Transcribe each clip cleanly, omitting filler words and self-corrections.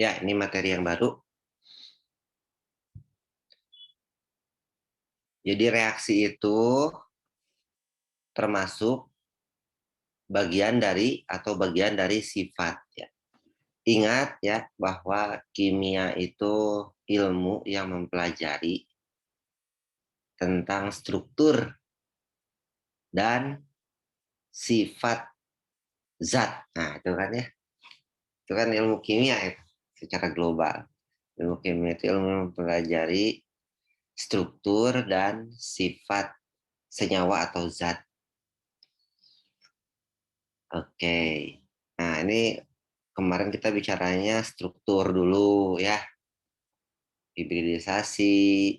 Ya, ini materi yang baru. Jadi reaksi itu termasuk bagian dari sifat ya. Ingat ya bahwa kimia itu ilmu yang mempelajari tentang struktur dan sifat zat. Nah, itu kan ya. Itu kan ilmu kimia itu secara global. Ilmu kimia itu ilmu mempelajari struktur dan sifat senyawa atau zat. Oke. Nah, ini kemarin kita bicaranya struktur dulu ya. Hibridisasi,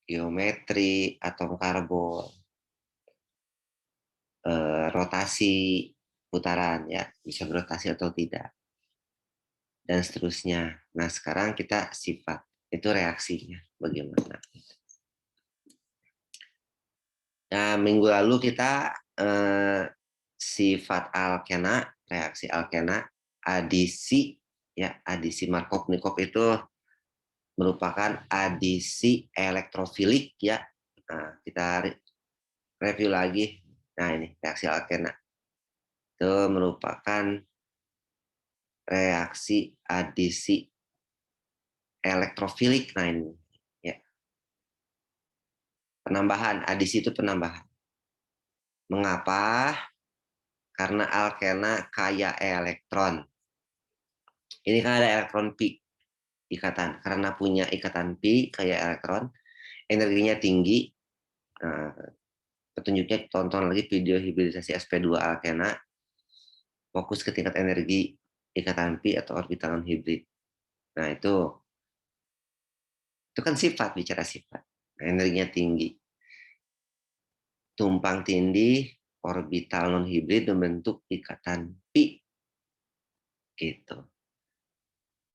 geometri, atom karbon, rotasi, putaran ya, bisa berotasi atau tidak, dan seterusnya. Nah, sekarang kita sifat, itu reaksinya bagaimana. Nah, minggu lalu kita sifat alkena, reaksi alkena, adisi, ya, adisi Markov-Nikov itu merupakan adisi elektrofilik ya. Nah, kita review lagi. Nah, ini reaksi alkena itu merupakan reaksi adisi elektrofilik. Nah, ini ya. Penambahan, adisi itu penambahan. Mengapa? Karena alkena kaya elektron. Ini kan ada elektron pi ikatan. Karena punya ikatan pi kaya elektron, energinya tinggi. Nah, petunjuknya tonton lagi video hibridisasi sp2 alkena. Fokus ke tingkat energi ikatan pi atau orbital non hibrid. Nah, itu kan sifat, bicara sifat. Energinya tinggi. Tumpang tindih orbital non hibrid membentuk ikatan pi. Gitu.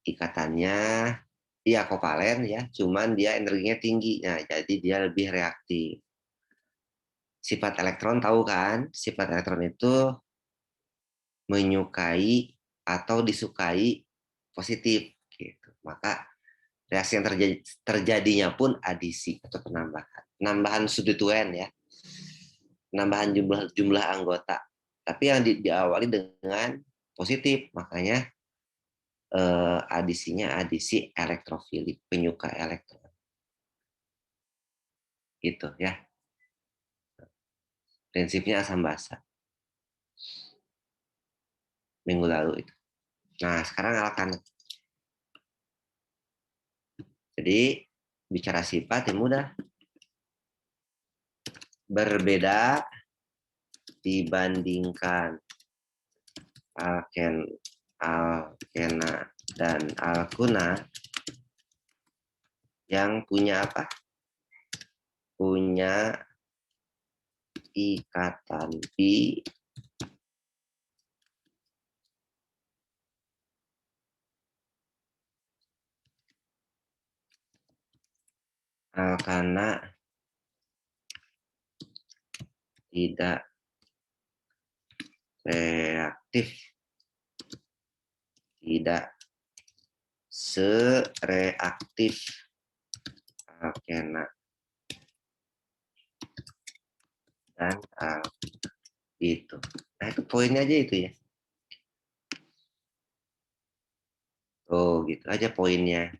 Ikatannya dia kovalen ya, cuman dia energinya tinggi. Nah, jadi dia lebih reaktif. Sifat elektron tahu kan? Sifat elektron itu menyukai atau disukai positif gitu. Maka reaksi yang terjadinya pun adisi atau penambahan. Penambahan substituen ya. Penambahan jumlah anggota. Tapi yang diawali dengan positif, makanya adisinya adisi elektrofilik, penyuka elektron. Gitu ya. Prinsipnya asam basa. Minggu lalu itu. Nah, sekarang alkana. Jadi bicara sifat yang mudah. Berbeda dibandingkan alkena dan alkuna yang punya apa? Punya ikatan pi alkana tidak reaktif, tidak sereaktif alkena dan itu. Nah, itu poinnya aja itu ya. Oh, gitu aja poinnya.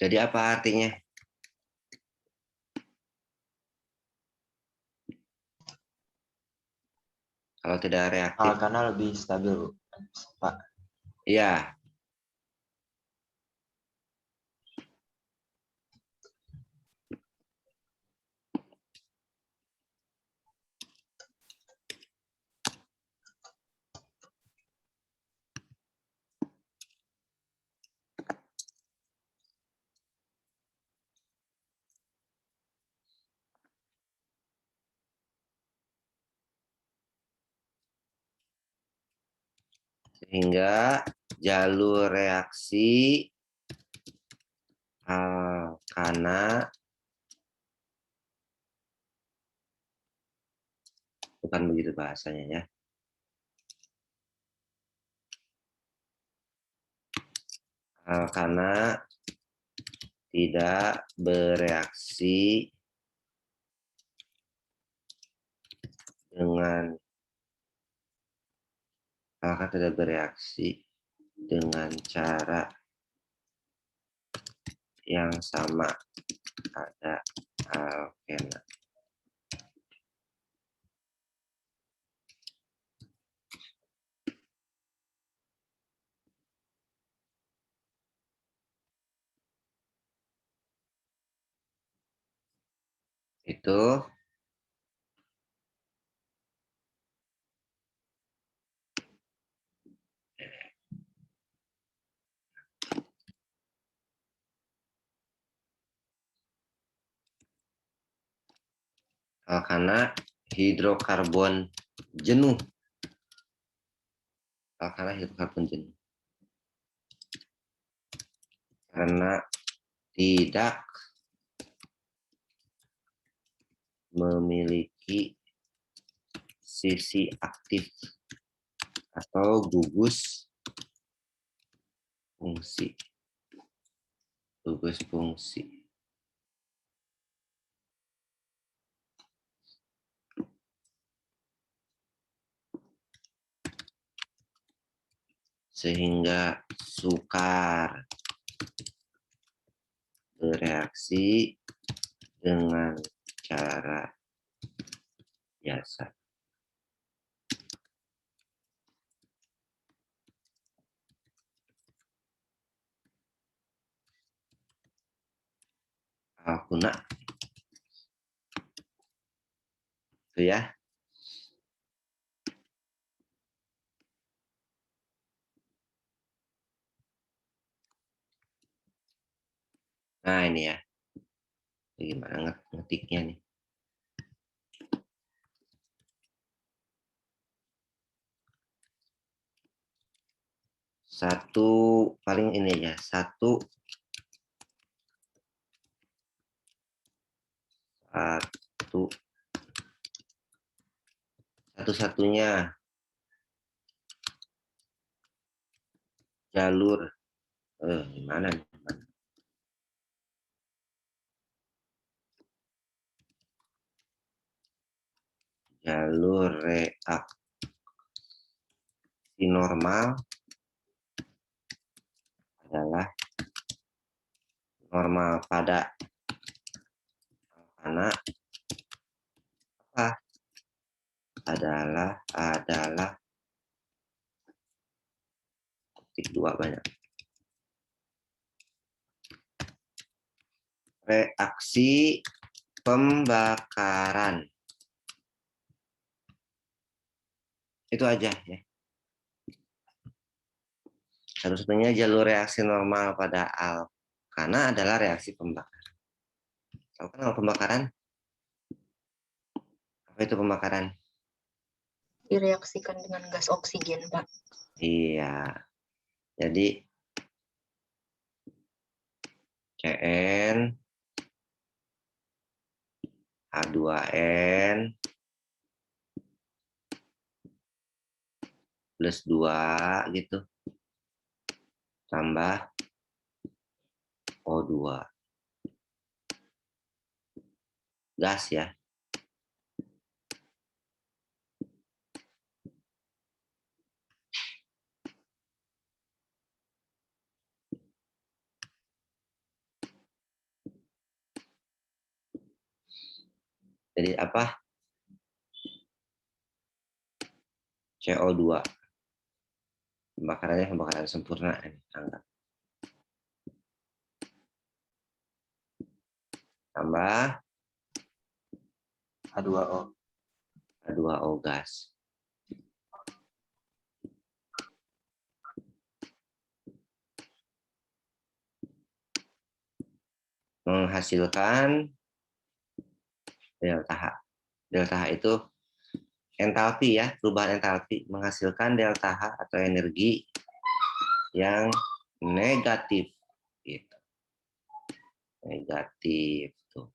Jadi apa artinya? Kalau tidak reaktif? Karena lebih stabil, Pak. Iya. Sehingga jalur reaksi alkana Bukan begitu bahasanya ya. Karena tidak bereaksi dengan tidak bereaksi dengan cara yang sama pada alkena. Itu karena hidrokarbon jenuh. Karena hidrokarbon jenuh. Karena tidak memiliki sisi aktif atau gugus fungsi. Gugus fungsi. Sehingga sukar bereaksi dengan cara biasa. Guna itu ya. Nah ini ya, gimana ngetiknya nih. Satu paling ini ya, satu-satunya jalur gimana nih? Jalur reaksi normal adalah normal pada anak apa? Adalah titik 2 banyak. Reaksi pembakaran. Itu aja ya. Satu-satunya jalur reaksi normal pada alkana adalah reaksi pembakaran. Tahu kan kalau pembakaran? Apa itu pembakaran? Direaksikan dengan gas oksigen, Pak. Iya. Jadi Cn H2N plus 2 gitu tambah O2 gas ya. Jadi apa? CO2 pembakarannya pembakaran sempurna anggap. Tambah H2O. H2O gas. Menghasilkan delta H. Delta H itu entalpi ya, perubahan entalpi menghasilkan delta H atau energi yang negatif gitu. Negatif tuh.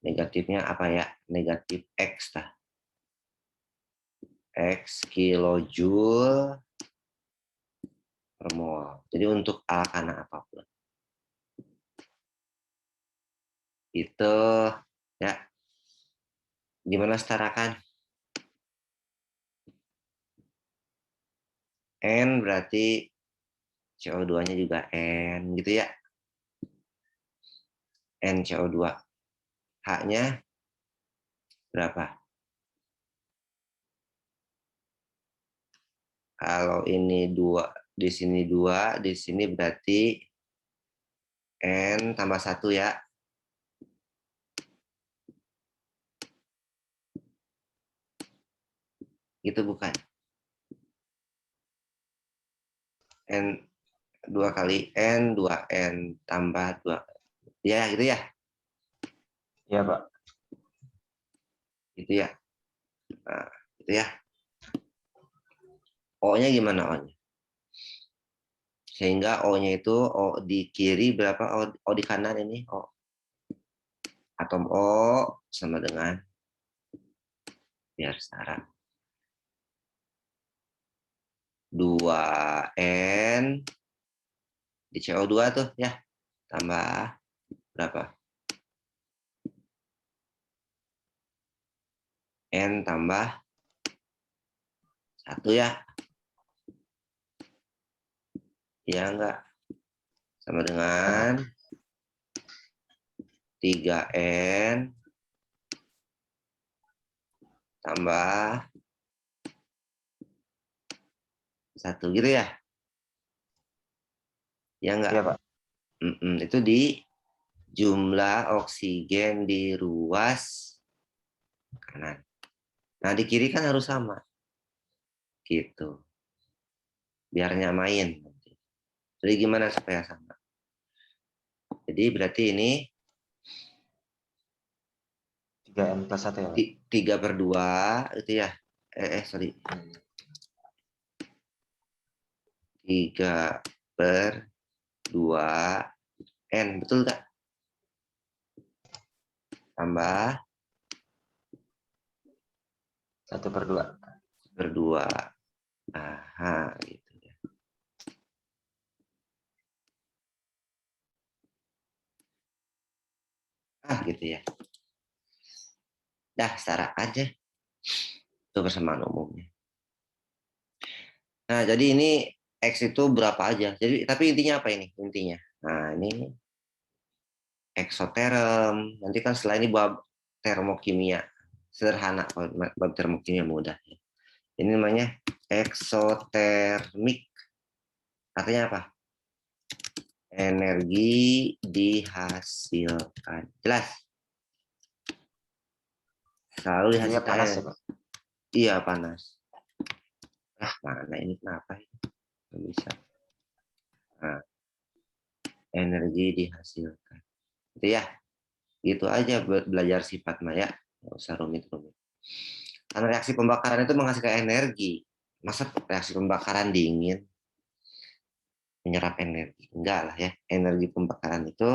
Negatifnya apa ya? Negatif X lah. X kilojoule per mol. Jadi untuk alkana apapun. Itu ya. Gimana setarakan? N berarti CO2-nya juga N gitu ya. N CO2. H-nya berapa? Kalau ini 2, di sini 2, di sini berarti N tambah 1 ya. Gitu bukan? N 2 kali N, 2N tambah 2. Ya, gitu ya? Iya, Pak. Gitu ya. Nah, gitu ya. O-nya gimana O-nya? Sehingga O-nya itu O di kiri berapa? O di kanan ini O. Atom O sama dengan, biar setara, 2N di CO2 tuh ya. Tambah berapa? N tambah 1 ya. Iya enggak? Sama dengan 3N tambah 1 gitu ya? Ya enggak? Iya, Pak. Itu di jumlah oksigen di ruas kanan. Nah, di kiri kan harus sama. Gitu. Biar nyamain. Jadi gimana supaya sama? Jadi berarti ini 3N plus 1 ya, Pak? 3/2 itu ya. Sorry. 3/2 N, betul tak? Tambah 1/2. 1/2. Aha, gitu ya. Gitu ya. Dah, setara aja. Itu persamaan umumnya. Nah, jadi ini X itu berapa aja. Jadi, tapi intinya apa ini? Intinya. Nah, ini eksoterm. Nanti kan setelah ini bab termokimia. Sederhana, bab termokimia mudah. Ini namanya eksotermik. Artinya apa? Energi dihasilkan. Jelas? Selalu Dia dihasilkan. panas ya, Pak? Iya, panas. Mana ini kenapa? Nggak bisa. Nah, energi dihasilkan. Itu ya. Gitu aja belajar sifat Maya. Nggak usah rumit-rumit. Karena reaksi pembakaran itu menghasilkan energi. Masa reaksi pembakaran dingin menyerap energi? Enggak lah ya. Energi pembakaran itu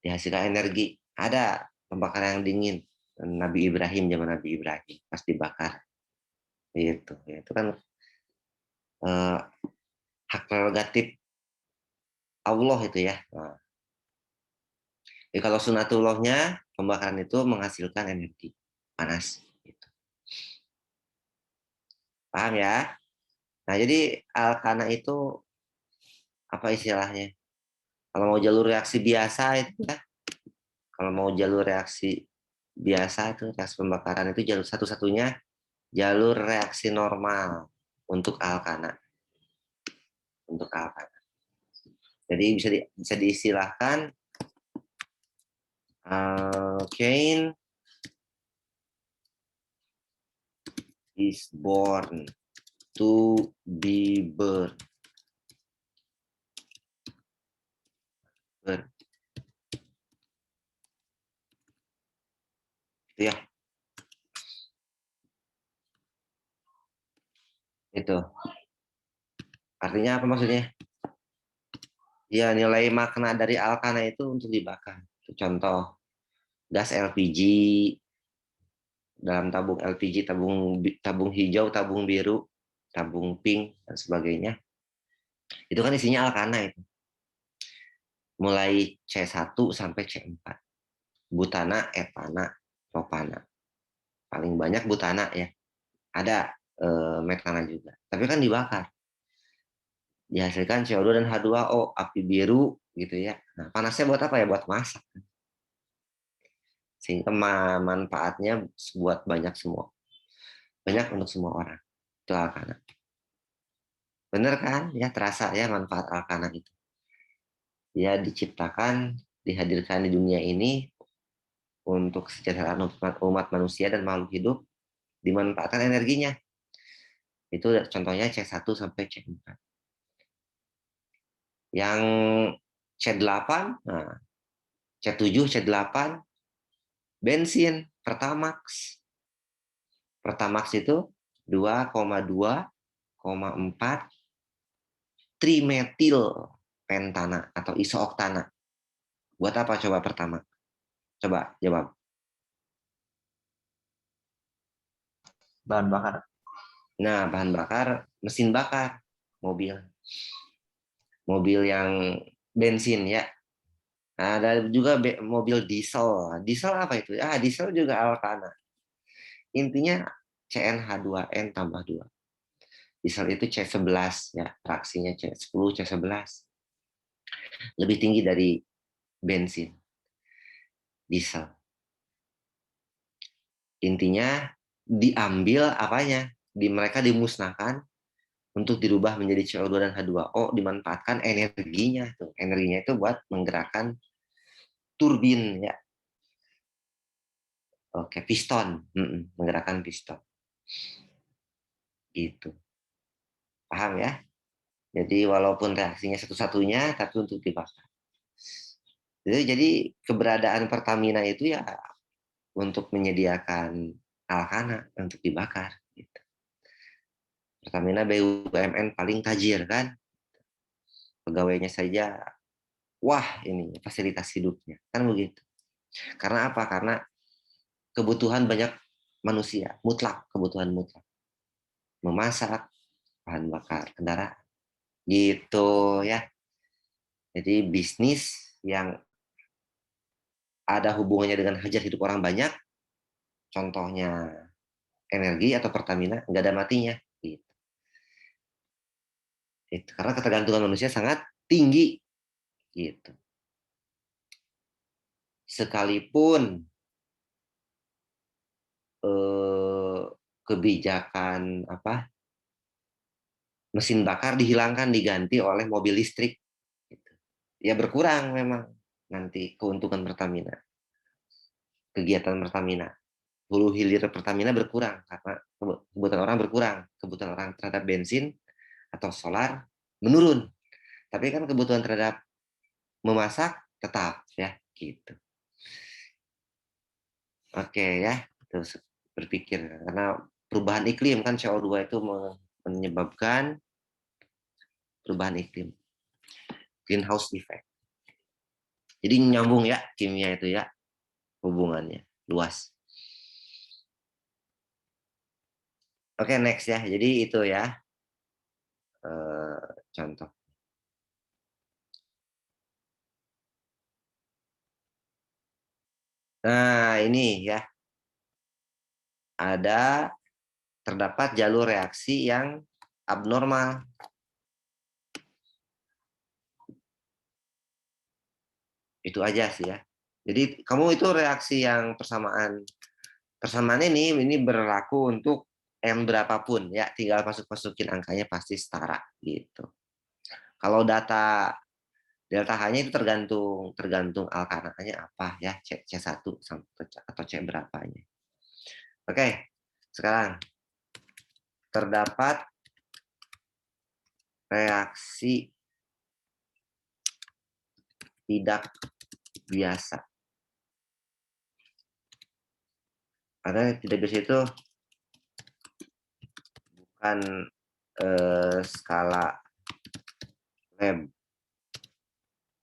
dihasilkan energi. Ada pembakaran yang dingin. Nabi Ibrahim, zaman Nabi Ibrahim pas dibakar. Itu kan hak prerogatif Allah itu ya. Nah, jadi kalau sunatullahnya pembakaran itu menghasilkan energi panas. Gitu. Paham ya? Nah, jadi alkana itu apa istilahnya? Kalau mau jalur reaksi biasa itu ya, kalau mau jalur reaksi biasa itu reaksi pembakaran itu jalur satu-satunya jalur reaksi normal untuk alkana. Untuk alkana. Jadi bisa diistilahkan alkane is born to be burned. Itu ya. Itu. Artinya apa maksudnya? Ya, nilai makna dari alkana itu untuk dibakar. Contoh, gas LPG, dalam tabung LPG, tabung hijau, tabung biru, tabung pink, dan sebagainya. Itu kan isinya alkana itu. Mulai C1 sampai C4. Butana, etana, propana. Paling banyak butana ya. Ada metana juga. Tapi kan dibakar. Dihasilkan CO2 dan H2O, api biru gitu ya. Nah, panasnya buat apa ya? Buat masak. Sehingga manfaatnya buat banyak semua. Banyak untuk semua orang. Itu alkana. Bener kan? Ya terasa ya manfaat alkana itu. Dia diciptakan, dihadirkan di dunia ini untuk kesejahteraan umat manusia dan makhluk hidup, dimanfaatkan energinya. Itu contohnya C1 sampai C4. Yang C8, nah, C7, C8, bensin, Pertamax. Pertamax itu 2,2,4 trimetil pentana atau isooktana. Buat apa coba pertama? Coba jawab. Bahan bakar. Nah, bahan bakar, mesin bakar, mobil. Mobil yang bensin ya. Nah, ada juga mobil diesel. Diesel apa itu? Diesel juga alkana. Intinya CnH2n tambah 2. Diesel itu C11 ya, fraksinya C10, C11. Lebih tinggi dari bensin. Diesel. Intinya diambil apanya? Mereka dimusnahkan untuk dirubah menjadi CO2 dan H2O, dimanfaatkan energinya tuh. Energinya itu buat menggerakkan turbin ya. Oke, piston, menggerakkan piston. Gitu. Paham ya? Jadi walaupun reaksinya satu-satunya, tapi untuk dibakar. Jadi keberadaan Pertamina itu ya untuk menyediakan alkana untuk dibakar. Gitu. Pertamina BUMN paling tajir kan? Pegawainya saja, wah ini fasilitas hidupnya. Kan begitu. Karena apa? Karena kebutuhan banyak manusia, mutlak, kebutuhan mutlak. Memasak, bahan bakar kendaraan. Gitu ya. Jadi bisnis yang ada hubungannya dengan hajat hidup orang banyak, contohnya energi atau Pertamina, nggak ada matinya. Gitu. Karena ketergantungan manusia sangat tinggi. Gitu. Sekalipun kebijakan mesin bakar dihilangkan diganti oleh mobil listrik, gitu. Ya berkurang memang nanti keuntungan Pertamina, kegiatan Pertamina, hulu hilir Pertamina berkurang karena kebutuhan orang berkurang, kebutuhan orang terhadap bensin atau solar menurun, tapi kan kebutuhan terhadap memasak tetap ya gitu. Oke ya, terus berpikir karena perubahan iklim kan CO2 itu menyebabkan perubahan iklim, greenhouse effect. Jadi nyambung ya kimia itu ya, hubungannya luas. Oke, next ya. Jadi itu ya contoh. Nah, ini ya. Terdapat jalur reaksi yang abnormal. Itu aja sih ya. Jadi kamu itu reaksi yang persamaan ini berlaku untuk M berapapun ya, tinggal masukin angkanya pasti setara gitu. Kalau delta H-nya itu tergantung alkananya apa ya, C1 atau C berapanya. Oke, sekarang terdapat reaksi tidak biasa. Karena tidak biasa itu bukan skala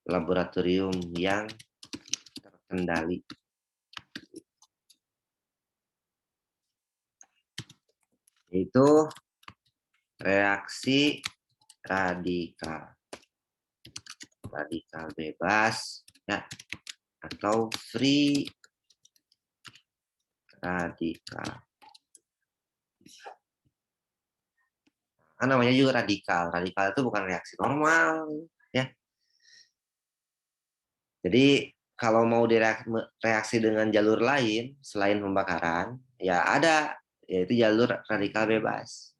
laboratorium yang terkendali. Yaitu reaksi radikal. Radikal bebas ya, atau free radikal. Kan namanya juga radikal. Radikal itu bukan reaksi normal ya. Jadi kalau mau direaksi dengan jalur lain selain pembakaran, ya ada, yaitu jalur radikal bebas.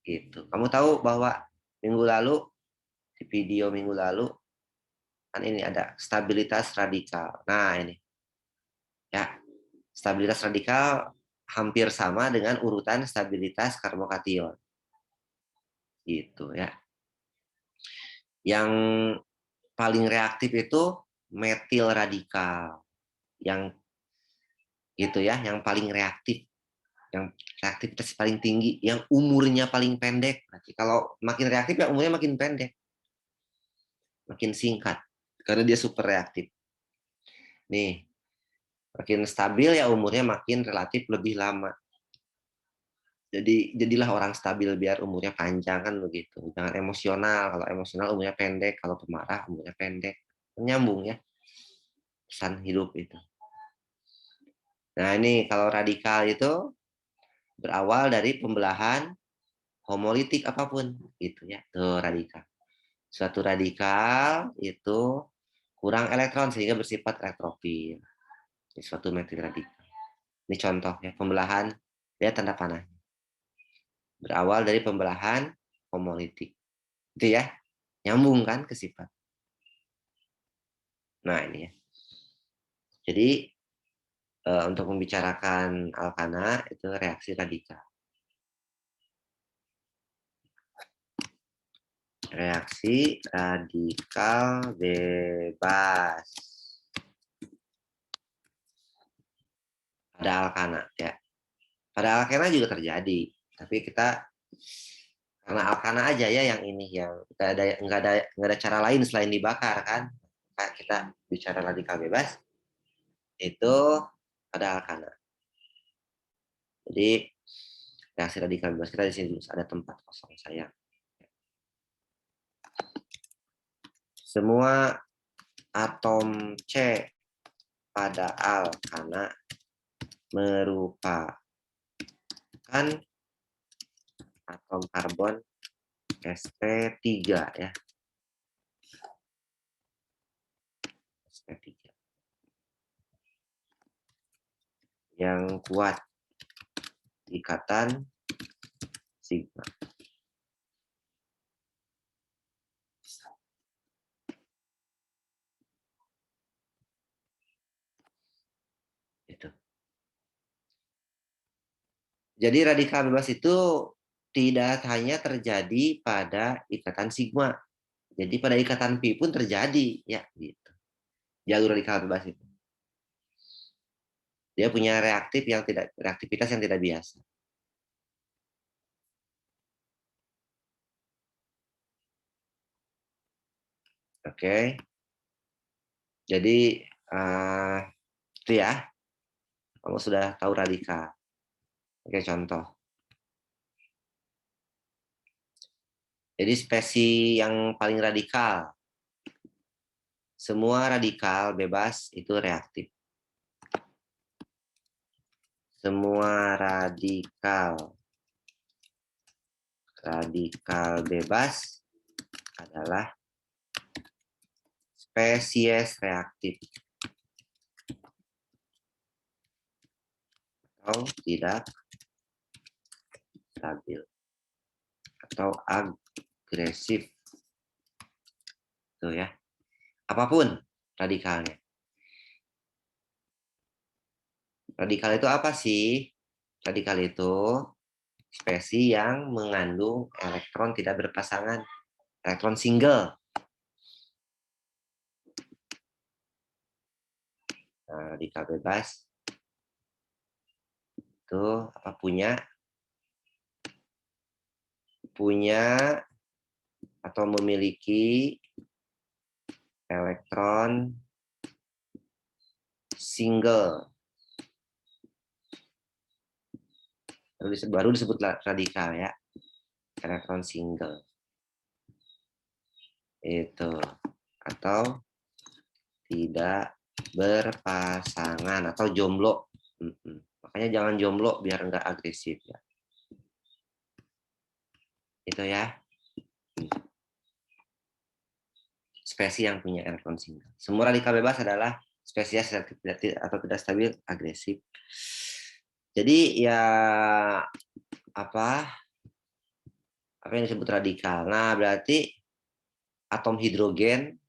Gitu. Kamu tahu bahwa minggu lalu, di video minggu lalu, kan ini ada stabilitas radikal. Nah ini, ya stabilitas radikal hampir sama dengan urutan stabilitas karbokation. Gitu ya. Yang paling reaktif itu metil radikal. Yang gitu ya, yang paling reaktif, yang reaktivitas paling tinggi, yang umurnya paling pendek. Berarti kalau makin reaktif ya umurnya makin pendek, makin singkat, karena dia super reaktif. Nih, makin stabil ya umurnya makin relatif lebih lama. Jadi jadilah orang stabil biar umurnya panjang kan begitu. Jangan emosional. Kalau emosional umurnya pendek, kalau pemarah umurnya pendek. Menyambung ya pesan hidup itu. Nah ini kalau radikal itu berawal dari pembelahan homolitik apapun gitu ya. Tuh radikal. Suatu radikal itu kurang elektron sehingga bersifat elektropil. Ini suatu metil radikal. Ini contoh ya pembelahan, lihat tanda panah. Berawal dari pembelahan homolitik. Itu ya. Nyambung kan ke sifat. Nah ini ya. Jadi untuk membicarakan alkana itu reaksi radikal. Reaksi radikal bebas pada alkana ya. Pada alkana juga terjadi, tapi kita karena alkana aja ya yang ini yang nggak ada cara lain selain dibakar kan. Kita bicara radikal bebas itu pada alkana. Jadi reaksi radikal bebas kita di sini dulu ada tempat kosong saya. Semua atom C pada alkana merupakan atom karbon sp3 ya. sp3 yang kuat ikatan sigma. Itu. Jadi radikal bebas itu tidak hanya terjadi pada ikatan sigma. Jadi pada ikatan pi pun terjadi ya gitu. Jalur radikal bebas itu. Dia punya reaktivitas yang tidak biasa. Oke. Jadi itu ya. Kamu sudah tahu radikal. Oke, contoh. Jadi spesies yang paling radikal. Semua radikal bebas itu reaktif. Semua radikal bebas adalah spesies reaktif atau tidak stabil atau agresif. Tuh ya. Apapun radikalnya. Radikal itu apa sih? Radikal itu spesies yang mengandung elektron tidak berpasangan, elektron single. Nah, radikal bebas itu apa punya atau memiliki elektron single baru disebut radikal ya, elektron single itu, atau tidak berpasangan atau jomblo. Makanya jangan jomblo biar nggak agresif ya. Itu ya. Spesies yang punya elektron single. Semua radikal bebas adalah spesies atau tidak stabil agresif. Jadi ya apa yang disebut radikal. Nah, berarti atom hidrogen,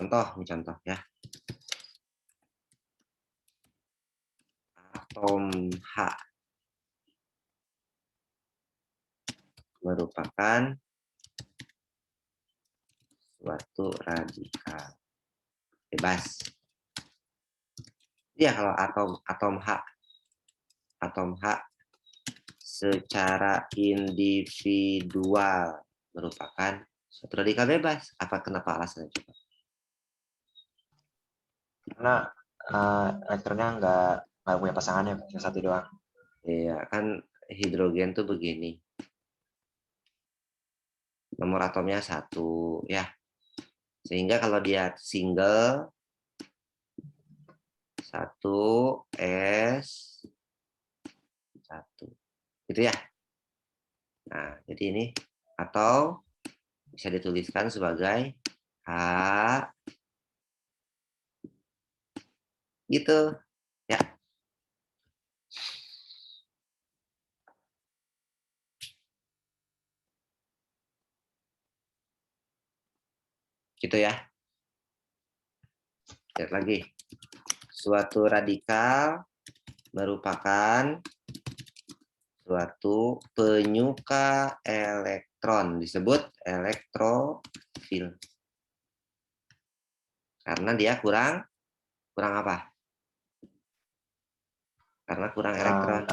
ini contoh ya. Atom H merupakan suatu radikal bebas. Ya, kalau atom H secara individual merupakan suatu radikal bebas. Kenapa alasannya coba? Karena elektronnya nggak punya pasangannya, yang satu doang. Iya, kan hidrogen tuh begini. Nomor atomnya 1 ya. Sehingga kalau dia single 1 S 1. Gitu ya. Nah, jadi ini atau bisa dituliskan sebagai H gitu ya. Gitu ya. Lihat lagi. Suatu radikal merupakan suatu penyuka elektron, disebut elektrofil. Karena dia kurang apa? Karena kurang elektron.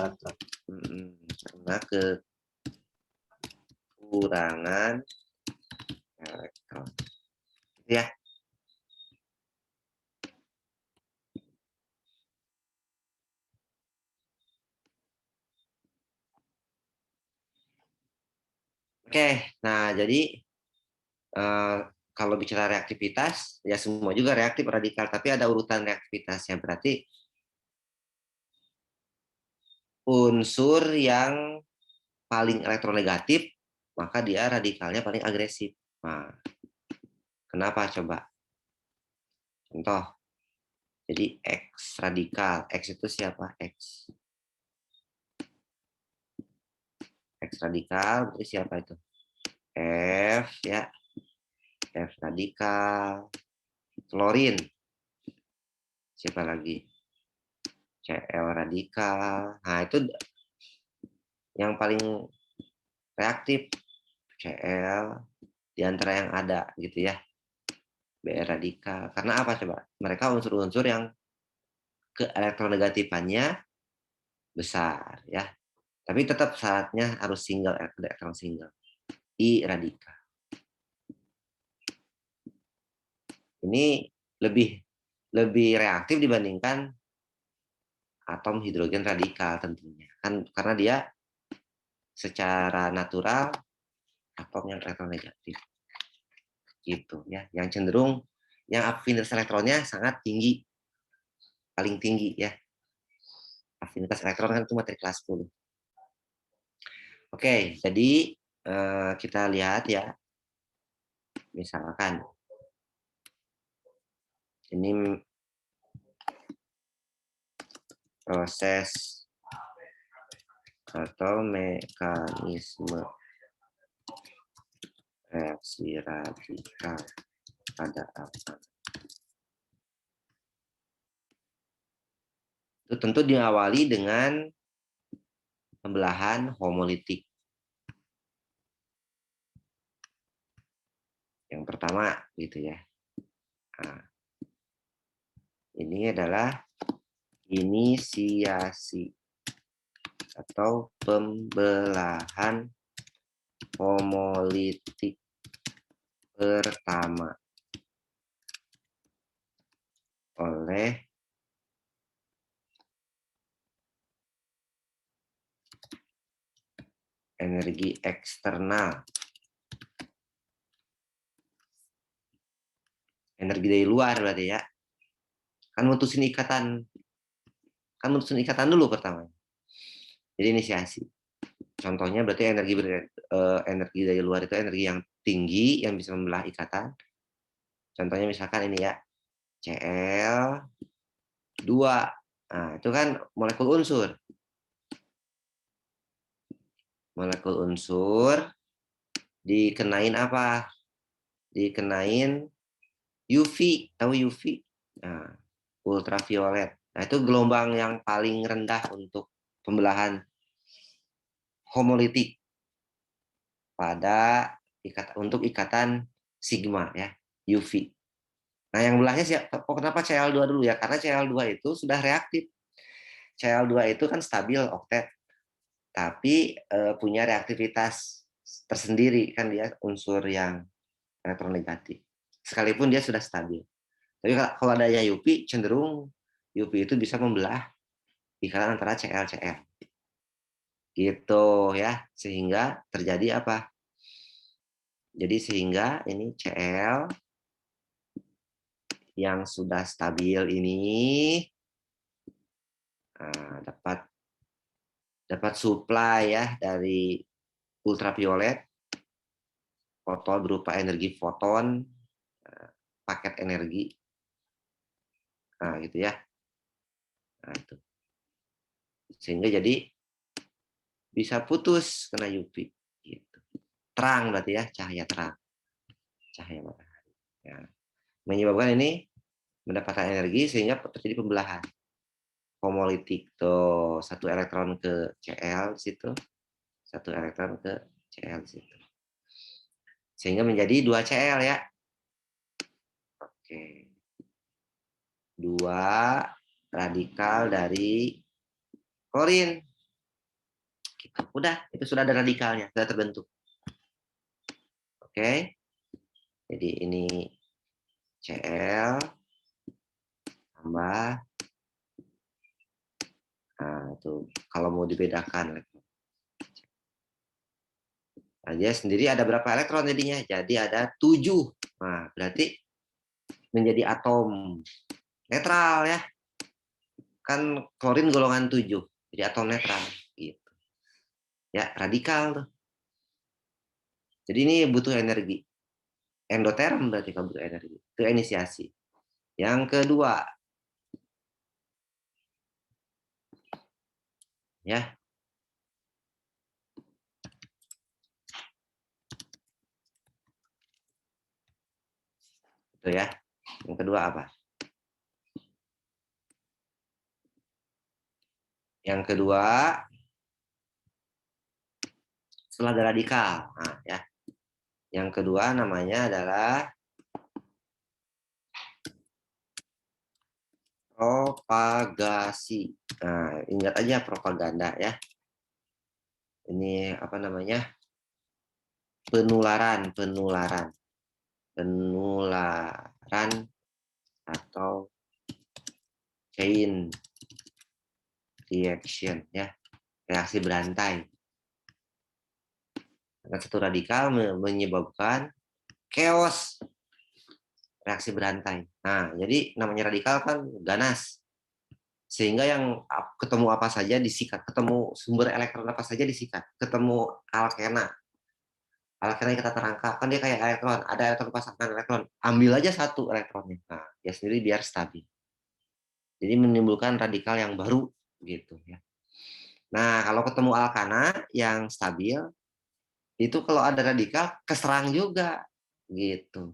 Karena kekurangan elektron. Ya. Oke, nah jadi kalau bicara reaktivitas, ya semua juga reaktif radikal, tapi ada urutan reaktivitasnya. Berarti unsur yang paling elektronegatif, maka dia radikalnya paling agresif. Nah, kenapa coba? Contoh, jadi X radikal. X itu siapa? X. X radikal berarti siapa itu? F ya. F radikal. Klorin. Siapa lagi? Cl radikal. Nah, itu yang paling reaktif. Cl di antara yang ada gitu ya. Br radikal. Karena apa coba? Mereka unsur-unsur yang keelektronegatifannya besar ya. Tapi tetap syaratnya harus single, elektron single. I radikal. Ini lebih reaktif dibandingkan atom hidrogen radikal tentunya. Kan karena dia secara natural atom yang elektronegatif. Gitu ya. Yang cenderung yang afinitas elektronnya sangat tinggi. Paling tinggi ya. Afinitas elektron kan itu materi kelas 10. Oke, jadi kita lihat ya. Misalkan ini proses atau mekanisme reaksi radikal pada apa? Itu tentu diawali dengan pembelahan homolitik. Yang pertama gitu ya. Nah, ini adalah inisiasi atau pembelahan homolitik pertama oleh energi eksternal. Energi dari luar berarti ya. Kan mutusin ikatan dulu pertama. Jadi inisiasi. Contohnya berarti energi dari luar itu energi yang tinggi yang bisa membelah ikatan. Contohnya misalkan ini ya, Cl2. Nah, itu kan molekul unsur. Molekul unsur dikenain apa? Dikenain UV, tahu UV? Nah, ultraviolet. Nah, itu gelombang yang paling rendah untuk pembelahan homolitik pada untuk ikatan sigma ya, UV. Nah, yang belahnya siapa? Kenapa Cl2 dulu ya? Karena Cl2 itu sudah reaktif. Cl2 itu kan stabil oktet, tapi punya reaktivitas tersendiri kan dia unsur yang elektronegatif. Sekalipun dia sudah stabil. Tapi kalau adanya UV cenderung UV itu bisa membelah ikatan antara Cl-Cl. Gitu ya. Sehingga terjadi apa? Jadi sehingga ini Cl yang sudah stabil ini dapat supply ya dari ultraviolet, foton berupa energi foton, paket energi, nah gitu ya. Nah, itu. Sehingga jadi bisa putus kena UV. Gitu. Terang berarti ya, cahaya terang, cahaya matahari. Ya. Menyebabkan ini mendapatkan energi sehingga terjadi pembelahan homolitik. Tuh, satu elektron ke Cl di situ, satu elektron ke Cl di situ. Sehingga menjadi 2 Cl ya. Oke. 2 radikal dari klorin. Gitu. Udah, itu sudah ada radikalnya, sudah terbentuk. Oke. Jadi ini Cl tambah, nah itu kalau mau dibedakan. Nah, dia sendiri ada berapa elektron jadinya? Jadi ada 7. Nah, berarti menjadi atom netral ya. Kan klorin golongan 7. Jadi atom netral gitu. Ya, radikal tuh. Jadi ini butuh energi. Endoterm berarti kalau butuh energi. Itu inisiasi. Yang kedua, ya. Itu ya. Yang kedua apa? Yang kedua, setelah ada radikal. Nah, ya. Yang kedua namanya adalah propagasi. Nah, ingat aja propaganda ya. Ini apa namanya? Penularan atau chain reaction ya, reaksi berantai. Karena satu radikal menyebabkan chaos reaksi berantai. Nah, jadi namanya radikal kan ganas. Sehingga yang ketemu apa saja disikat, ketemu sumber elektron apa saja disikat, ketemu alkena yang kita terangkap, kan dia kayak elektron, ada elektron pasangan elektron, ambil aja satu elektronnya, nah dia sendiri biar stabil. Jadi menimbulkan radikal yang baru gitu ya. Nah kalau ketemu alkana yang stabil, itu kalau ada radikal keserang juga gitu.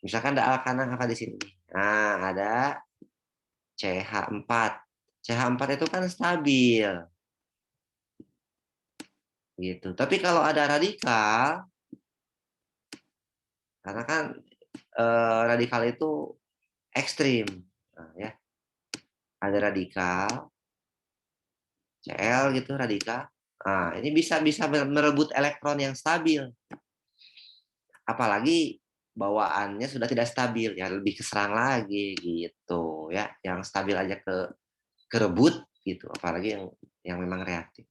Misalkan ada alkana apa di sini? Nah ada CH4. CH4 itu kan stabil gitu. Tapi kalau ada radikal, karena kan radikal itu ekstrim, nah, ya ada radikal Cl gitu radikal. Nah, ini bisa merebut elektron yang stabil. Apalagi bawaannya sudah tidak stabil, ya lebih keserang lagi gitu ya. Yang stabil aja kerebut gitu, apalagi yang memang reaktif.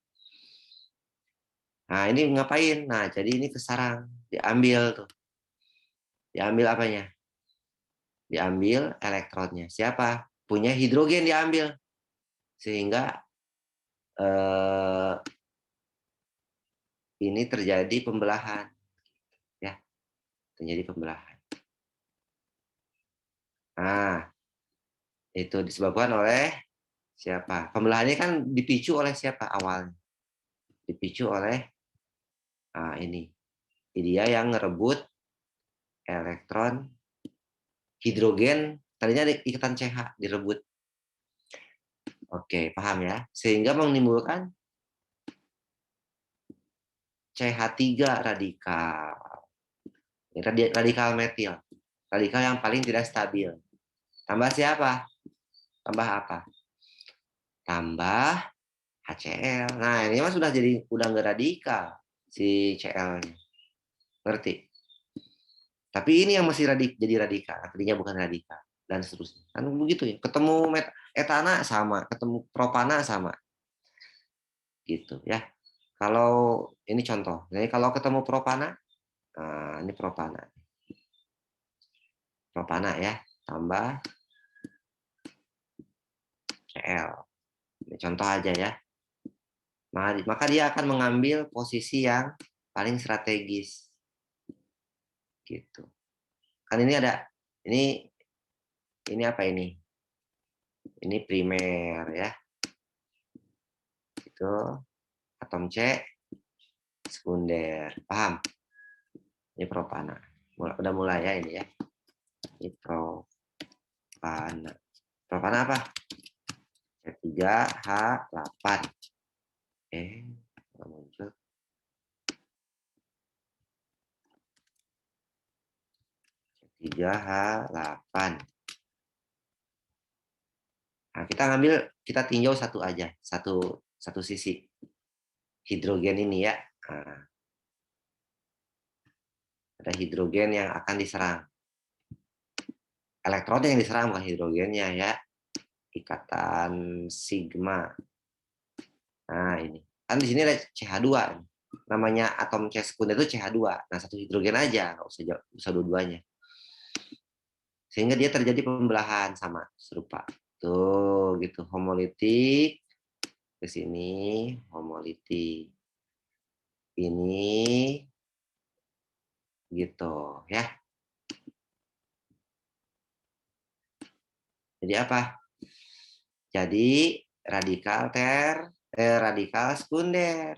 Nah, ini ngapain? Nah, jadi ini kesarang. Diambil tuh. Diambil apanya? Diambil elektronnya. Siapa? Punya hidrogen diambil. Sehingga ini terjadi pembelahan. Ya, terjadi pembelahan. Nah, itu disebabkan oleh siapa? Pembelahannya kan dipicu oleh siapa awalnya? Dipicu oleh ini. Dia yang ngerebut elektron hidrogen. Tadinya ada ikatan CH direbut. Oke, paham ya? Sehingga menimbulkan CH3 radikal. Radikal metil. Radikal yang paling tidak stabil. Tambah siapa? Tambah apa? Tambah HCl. Nah, ini mah udah nggak radikal si Cl-nya. Ngerti? Tapi ini yang masih jadi radikal, tadinya bukan radikal dan seterusnya. Kan begitu ya. Ketemu etana sama, ketemu propana sama. Gitu ya. Kalau ini contoh. Jadi kalau ketemu propana, nah ini propana. Propana ya, tambah Cl. Ini contoh aja ya. Maka dia akan mengambil posisi yang paling strategis. Gitu. Kan ini ada ini apa ini? Ini primer ya. Itu atom C sekunder. Paham? Ini propana. Udah mulai ya ini ya. Ini propana. Propana apa? C3H8. Nggak muncul. C3H8. Nah, kita tinjau satu aja, satu sisi hidrogen ini ya. Nah, ada hidrogen yang akan diserang. Elektronnya yang diserang bukan hidrogennya ya. Ikatan sigma. Nah, ini. Kan di sini ada CH2. Namanya atom C sekunder itu CH2. Nah, satu hidrogen aja, nggak usah dua-duanya. Sehingga dia terjadi pembelahan sama serupa. Tuh, gitu. Homolitik ke sini, homolitik. Ini gitu, ya. Jadi apa? Jadi radikal sekunder.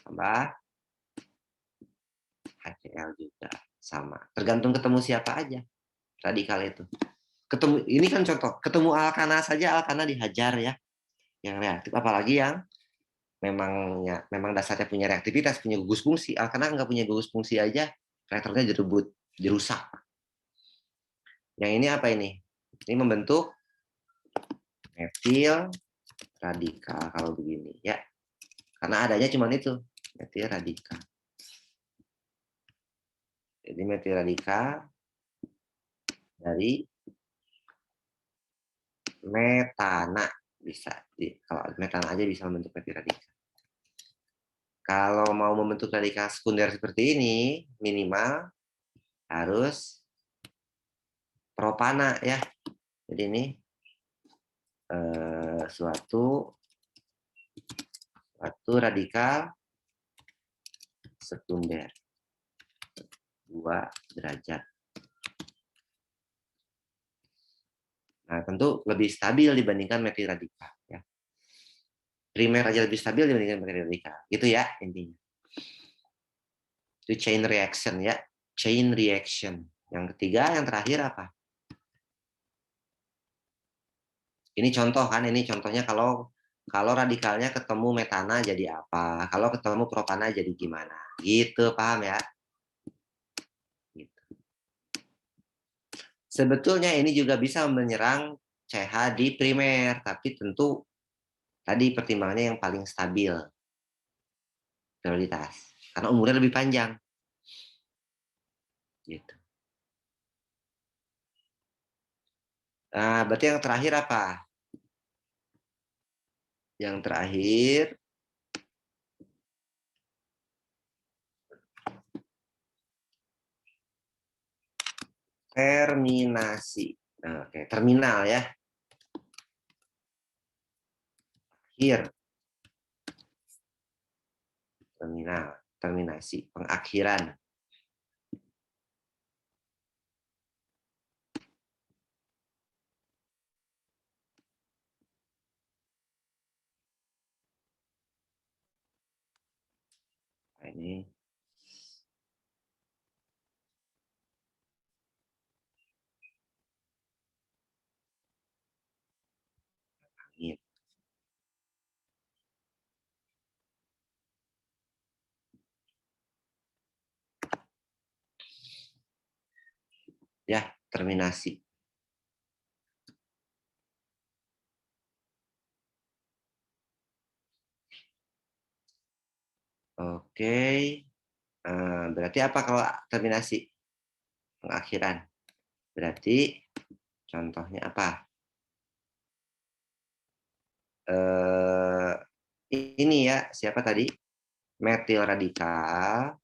Tambah HCl juga sama. Tergantung ketemu siapa aja radikal itu. Ini kan contoh, ketemu alkana saja alkana dihajar ya. Yang reaktif apalagi yang memang dasarnya punya reaktivitas, punya gugus fungsi. Alkana nggak punya gugus fungsi aja, reaktornya direbut, dirusak. Yang ini apa ini? Ini membentuk metil radikal kalau begini ya. Karena adanya cuma itu, metil radikal. Jadi metil radikal dari metana bisa. Kalau metana aja bisa membentuk metil radikal. Kalau mau membentuk radikal sekunder seperti ini, minimal harus propana ya. Jadi ini suatu radikal sekunder 2 derajat. Nah, tentu lebih stabil dibandingkan metil radikal ya. Primer aja lebih stabil dibandingkan metil radikal. Gitu ya intinya. Itu chain reaction ya. Chain reaction. Yang ketiga, yang terakhir apa? Ini contoh kan, ini contohnya kalau radikalnya ketemu metana jadi apa? Kalau ketemu propana jadi gimana? Gitu, paham ya? Gitu. Sebetulnya ini juga bisa menyerang CH di primer, tapi tentu tadi pertimbangannya yang paling stabil prioritas, karena umurnya lebih panjang. Gitu. Nah, berarti yang terakhir apa? Yang terakhir Terminasi. Oke, terminal ya. Akhir. Terminal, terminasi, pengakhiran. Nah, ini angin. Ya, terminasi. Oke, berarti apa kalau terminasi? Pengakhiran. Berarti contohnya apa? Ini ya, siapa tadi? Metil radikal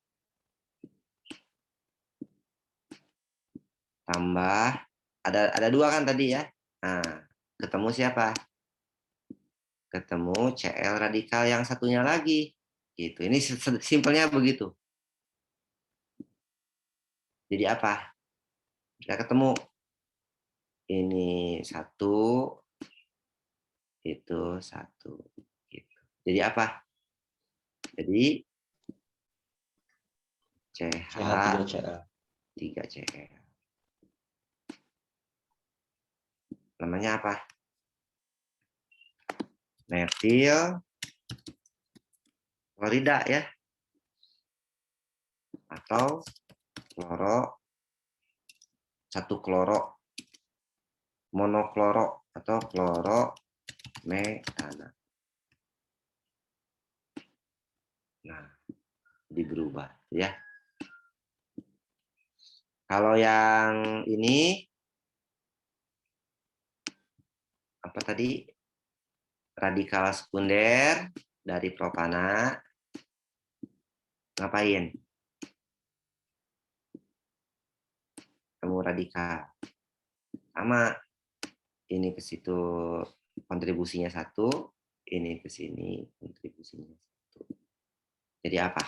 tambah ada dua kan tadi ya. Nah, ketemu siapa? Ketemu Cl radikal yang satunya lagi. Gitu. Ini simpelnya begitu. Jadi apa? Kita ketemu ini satu, itu satu. Gitu. Jadi apa? Jadi CH3Cl. 3Cl. Namanya apa? Metil klorida ya. Atau satu kloro monokloro atau klorometana. Nah, jadi berubah ya. Kalau yang ini apa tadi? Radikal sekunder dari propana ngapain? Temu radikal. Sama ini ke situ kontribusinya satu, ini ke sini kontribusinya satu. Jadi apa?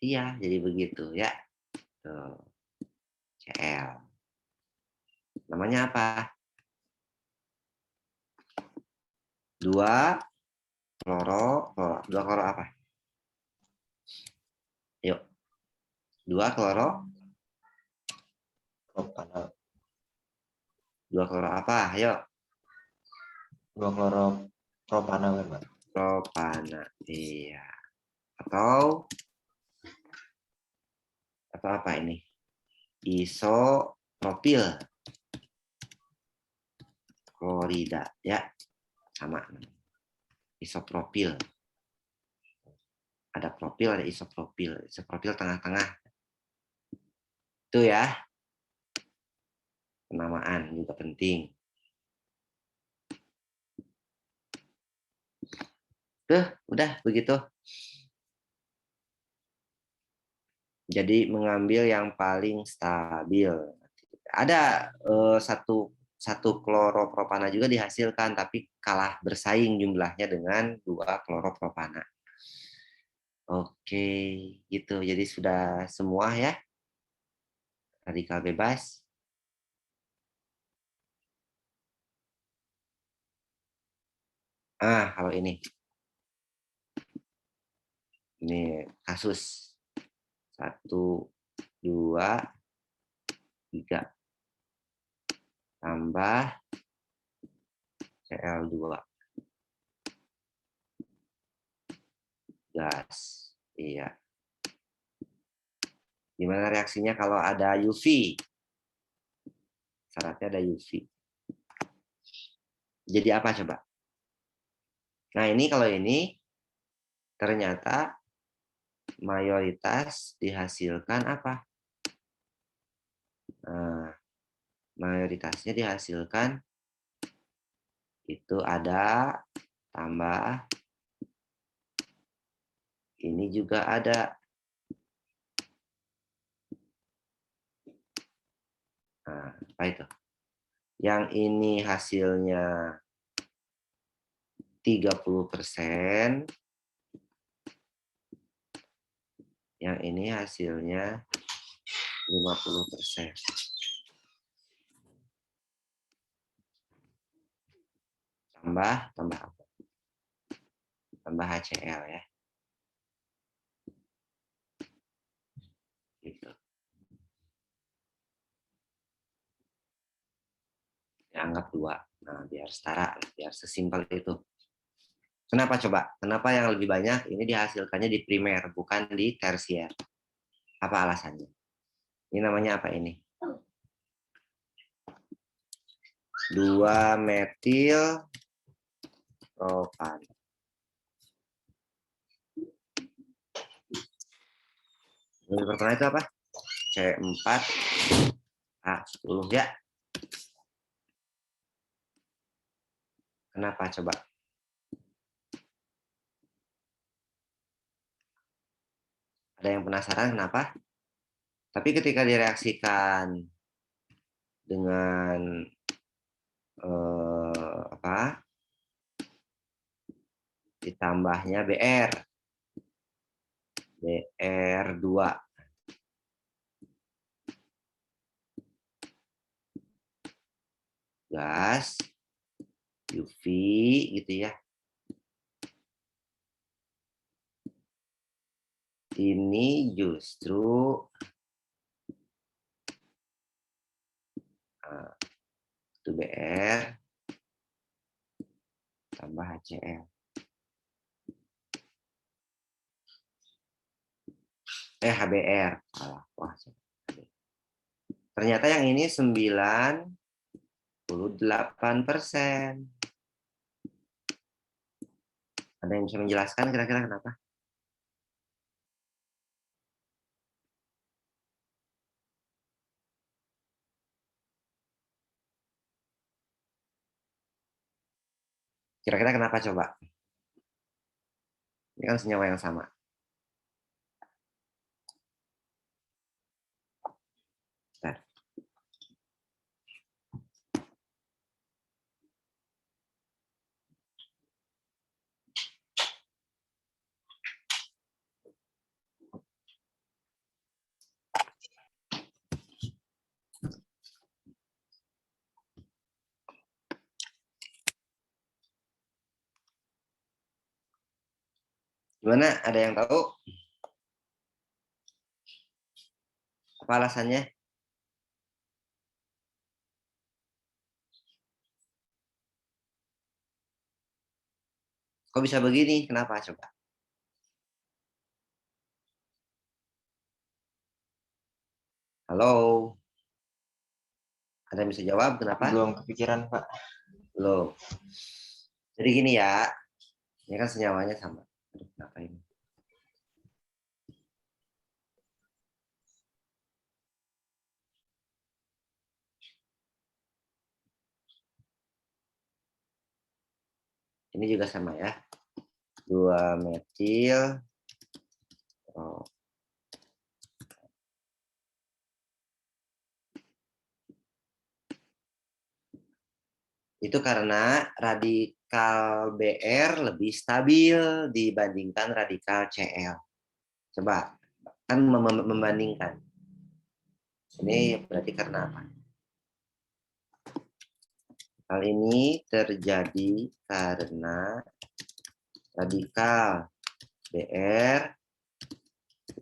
Iya, jadi begitu ya. Tuh. Cl. Namanya apa? Dua kloro apa? Yuk. Dua kloro Propana. Dua kloro apa? Ayo. 2 kloropropana kan, Pak? Propana. Iya. Atau apa ini? Isopropil klorida ya. Sama. Isopropil. Ada propil, ada isopropil. Isopropil tengah-tengah. Itu ya. Penamaan juga penting. Tuh, udah begitu. Jadi mengambil yang paling stabil. Ada satu kloropropana juga dihasilkan, tapi kalah bersaing jumlahnya dengan 2 kloropropana. Oke, gitu. Jadi sudah semua ya radikal bebas. Kalau ini kasus 1, 2, 3 tambah Cl2 gas. Iya. Gimana reaksinya kalau ada UV? Syaratnya ada UV. Jadi apa coba? Nah, ini kalau ini ternyata mayoritas dihasilkan apa? Nah, mayoritasnya dihasilkan itu ada tambah ini juga ada Nah, apa itu? Yang ini hasilnya 30%, yang ini hasilnya 50%. Tambah apa? Tambah HCl ya. Gitu. Dianggap 2. Nah, biar setara, biar sesimpel itu. Kenapa coba? Kenapa yang lebih banyak ini dihasilkannya di primer, bukan di tersier? Apa alasannya? Ini namanya apa ini? 2-metil propan. Yang pertama itu apa? C4H10 ya. Kenapa coba? Ada yang penasaran kenapa? Tapi ketika direaksikan dengan ditambahnya BR2 gas UV gitu ya. Ini justru itu BR tambah HCl. HBr. Wah, ternyata yang ini 98%. Ada yang bisa menjelaskan kira-kira kenapa? Kira-kira kenapa coba? Ini kan senyawa yang sama. Bentar. Gimana? Ada yang tahu? Apa alasannya? Kok bisa begini? Kenapa coba? Halo? Ada yang bisa jawab kenapa? Belum kepikiran, Pak. Belum. Jadi gini ya. Ini kan senyawanya sama. Aduh, kenapa ini? Ini juga sama ya. 2-metil. Itu karena radikal BR lebih stabil dibandingkan radikal CL. Coba, kan membandingkan. Ini berarti karena apa? Hal ini terjadi karena radikal BR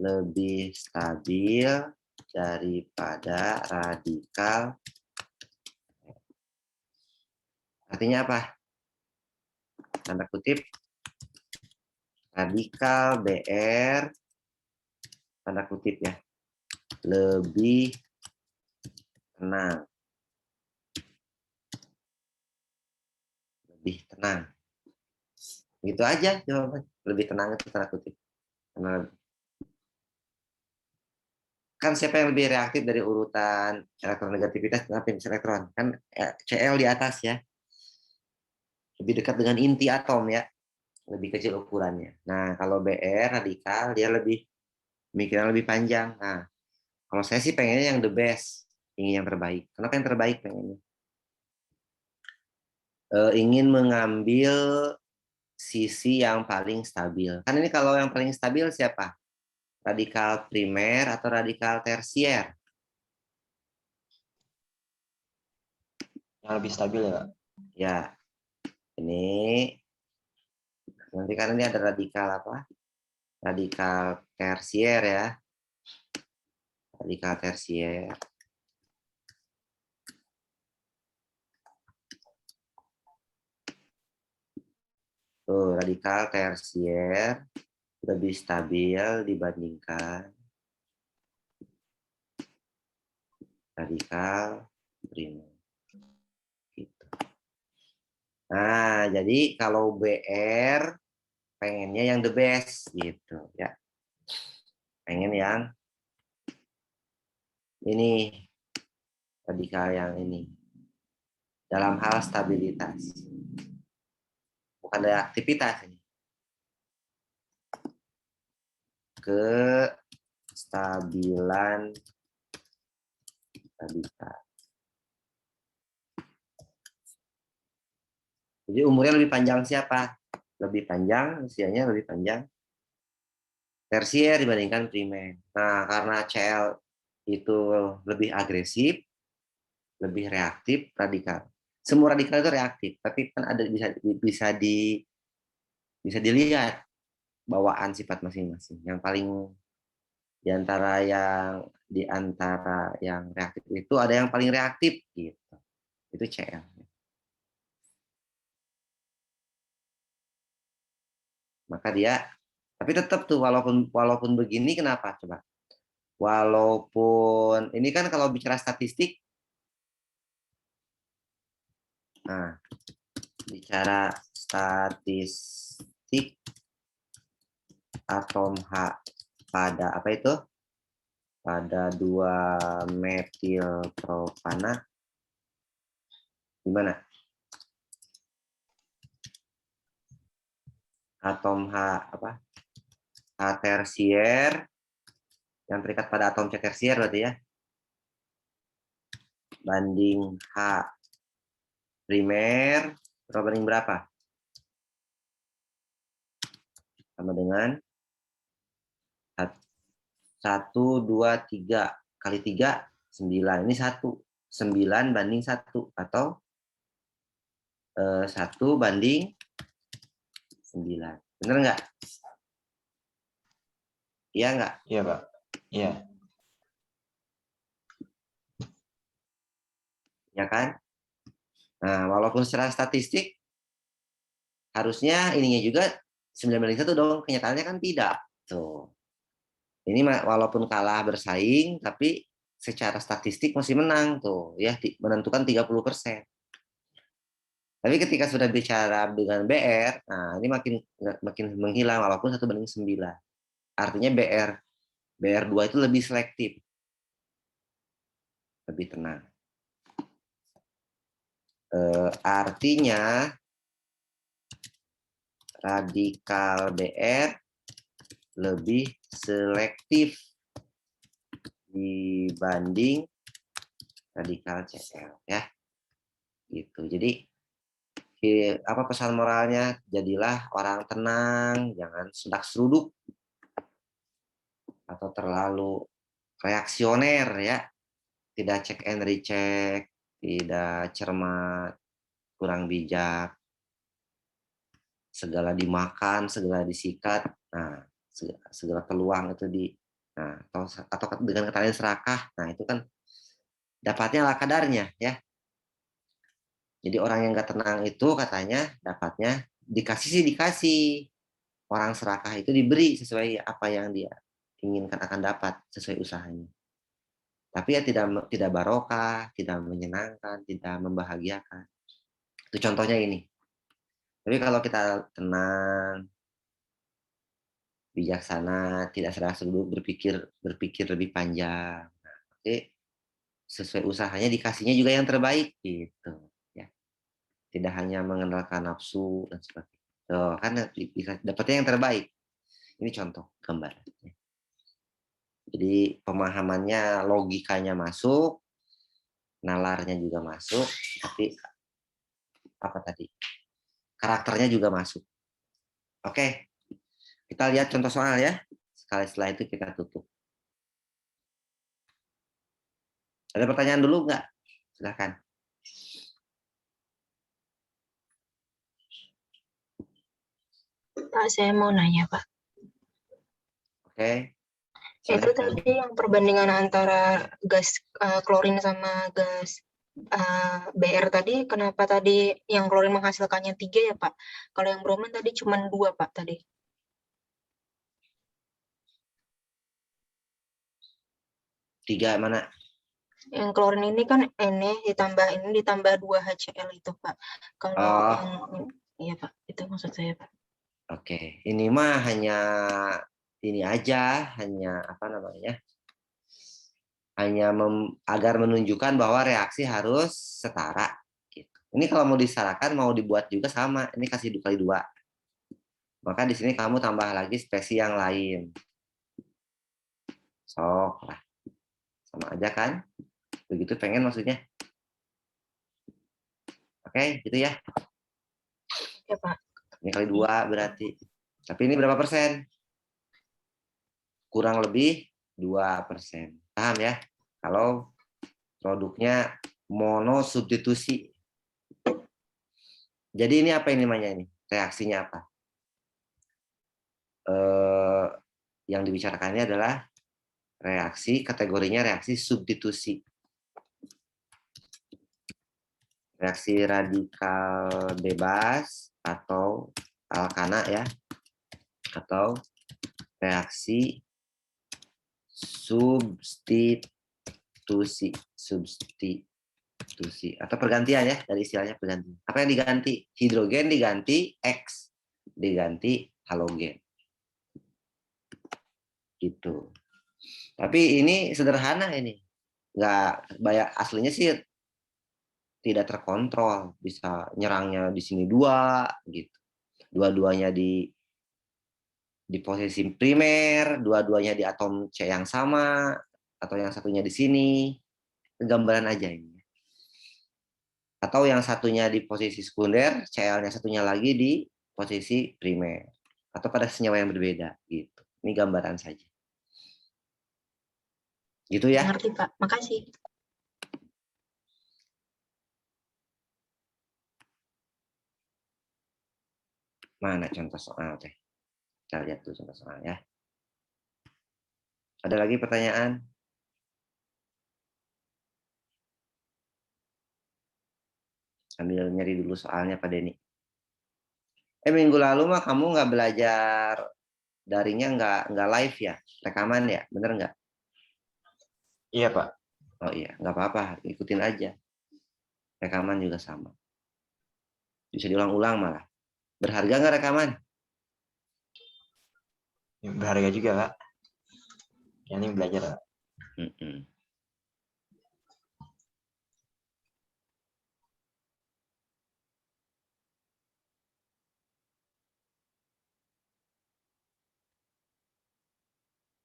lebih stabil daripada radikal. Artinya apa? Tanda kutip, radikal BR, tanda kutip ya, lebih tenang. Lebih tenang. Gitu aja jawaban. Lebih tenang itu tanda kutip. Karena kan siapa yang lebih reaktif dari urutan elektronegativitas dengan prinsip elektron? Kan Cl di atas ya. Lebih dekat dengan inti atom ya. Lebih kecil ukurannya. Nah, kalau Br radikal dia lebih pemikiran lebih panjang. Nah, kalau saya sih pengennya yang the best. ingin yang terbaik. Kenapa yang terbaik pengennya? Ingin mengambil sisi yang paling stabil. Kan ini kalau yang paling stabil siapa? Radikal primer atau radikal tersier? Yang lebih stabil ya, Pak? Ya, ini nanti kan ini ada radikal apa? Radikal tersier ya. Radikal tersier. Tuh, radikal tersier lebih stabil dibandingkan radikal primer. Gitu. Nah, jadi kalau BR pengennya yang the best gitu ya. Pengen yang ini, radikal yang ini. Dalam hal stabilitas. Bukan ada aktivitas ini. Kestabilan radikal. Jadi umurnya lebih panjang siapa? Lebih panjang, usianya lebih panjang tersier dibandingkan primer. Nah, karena CL itu lebih agresif, lebih reaktif, radikal. Semua radikal itu reaktif, tapi kan ada bisa dilihat bawaan sifat masing-masing. Yang paling di antara yang reaktif itu ada yang paling reaktif gitu. Itu CL. Maka dia tapi tetap tuh walaupun begini kenapa coba? Walaupun ini kan kalau bicara statistik, nah bicara statistik atom H pada apa itu? Pada 2 metil propana gimana? Atom H apa? H tersier yang terikat pada atom C tersier berarti ya. Banding H primer banding berapa? Sama dengan 1, 2, 3 kali 3 9. Ini 1. 9 banding 1 atau 1 banding 9. Bener nggak? Iya nggak? Iya, Pak. Iya. Ya kan? Nah, walaupun secara statistik harusnya ininya juga 9 banding 1 dong. Kenyataannya kan tidak. Tuh. Ini walaupun kalah bersaing, tapi secara statistik masih menang tuh, ya menentukan 30%. Tapi ketika sudah bicara dengan BR, nah ini makin menghilang walaupun 1/9. Artinya BR2 itu lebih selektif, lebih tenang. Artinya radikal BR lebih selektif dibanding radikal CL ya. Gitu. Jadi apa pesan moralnya? Jadilah orang tenang, jangan sedak seruduk atau terlalu reaksioner ya. Tidak check and recheck, tidak cermat, kurang bijak, segala dimakan, segala disikat. Nah, segala peluang itu nah atau dengan kata lain serakah. Nah, itu kan dapatnya ala kadarnya ya. Jadi orang yang nggak tenang itu katanya dapatnya dikasih sih dikasih. Orang serakah itu diberi sesuai apa yang dia inginkan akan dapat sesuai usahanya. Tapi ya tidak barokah, tidak menyenangkan, tidak membahagiakan. Itu contohnya ini. Tapi kalau kita tenang, bijaksana, tidak serasa-seruduk, berpikir lebih panjang. Nah, oke, sesuai usahanya dikasihnya juga yang terbaik gitu. Ya. Tidak hanya mengandalkan nafsu dan sebagainya. Tuh, kan dapatnya yang terbaik. Ini contoh gambar. Jadi pemahamannya, logikanya masuk, nalarnya juga masuk, tapi apa tadi? Karakternya juga masuk. Oke, kita lihat contoh soal ya. Sekali setelah itu kita tutup. Ada pertanyaan dulu nggak? Silakan. Pak, saya mau nanya, Pak. Oke. Itu Silakan. tadi yang perbandingan antara gas klorin sama gas BR tadi, kenapa tadi yang klorin menghasilkannya 3 ya, Pak? Kalau yang bromin tadi cuma 2, Pak, tadi. Tiga mana? Yang klorin ini kan ini ditambah 2 HCl itu, Pak. Kalau yang iya, Pak. Itu maksud saya, Pak. Oke, ini mah hanya ini aja, hanya apa namanya? Hanya agar menunjukkan bahwa reaksi harus setara. Gitu. Ini kalau mau disetarakan, mau dibuat juga sama. Ini kasih 2 kali 2. Maka di sini kamu tambah lagi spesi yang lain. Sok lah. Sama aja kan? Begitu pengen maksudnya. Oke, gitu ya. Ya, Pak. Ini kali 2 berarti. Tapi ini berapa persen? Kurang lebih 2%. Paham ya? Kalau produknya monosubstitusi. Jadi ini apa ini namanya ini? Reaksinya apa? Yang dibicarakannya adalah reaksi, kategorinya reaksi substitusi. Reaksi radikal bebas atau alkana ya. Atau reaksi substitusi atau pergantian ya, dari istilahnya pergantian. Apa yang diganti? Hidrogen diganti X, diganti halogen gitu. Tapi ini sederhana, ini nggak banyak, aslinya sih tidak terkontrol, bisa nyerangnya di sini 2 gitu, dua-duanya di posisi primer, dua-duanya di atom C yang sama, atau yang satunya di sini, gambaran aja ini. Atau yang satunya di posisi sekunder, Cl-nya satunya lagi di posisi primer, atau pada senyawa yang berbeda gitu. Ini gambaran saja. Gitu ya. Ngerti, Pak. Makasih. Mana contoh soal teh? Kita lihat dulu contoh soal ya. Ada lagi pertanyaan? Sambil nyari dulu soalnya Pak Denny. Minggu lalu mah kamu nggak belajar daringnya, nggak live ya, rekaman ya, bener nggak? Iya, Pak. Oh iya, nggak apa-apa, ikutin aja. Rekaman juga sama. Bisa diulang-ulang malah. Berharga nggak rekaman? Berharga juga, Pak. Yang ini belajar, Pak.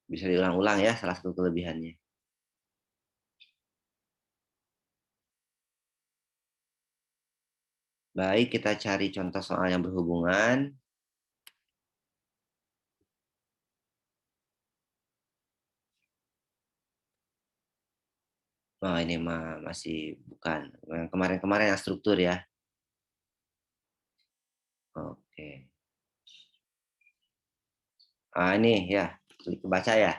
Bisa diulang-ulang ya, salah satu kelebihannya. Baik, kita cari contoh soal yang berhubungan. Oh, ini mah masih bukan. Yang kemarin-kemarin yang struktur ya. Oke. Ini ya, kebaca ya.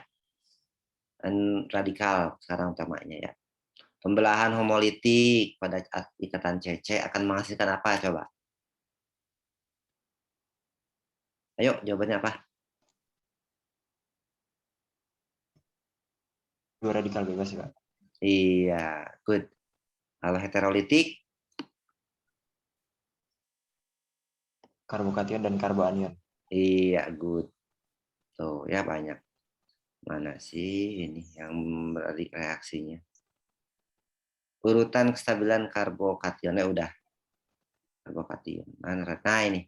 Radikal sekarang utamanya ya. Pembelahan homolitik pada ikatan CC akan menghasilkan apa coba? Ayo, jawabannya apa? 2 radikal bebas, Pak. Iya, good. Kalau heterolitik? Karbokation dan karboanion. Iya, good. Tuh, ya banyak. Mana sih ini yang berarti reaksinya? Urutan kestabilan karbokationnya udah. Karbokation. Nah, ini.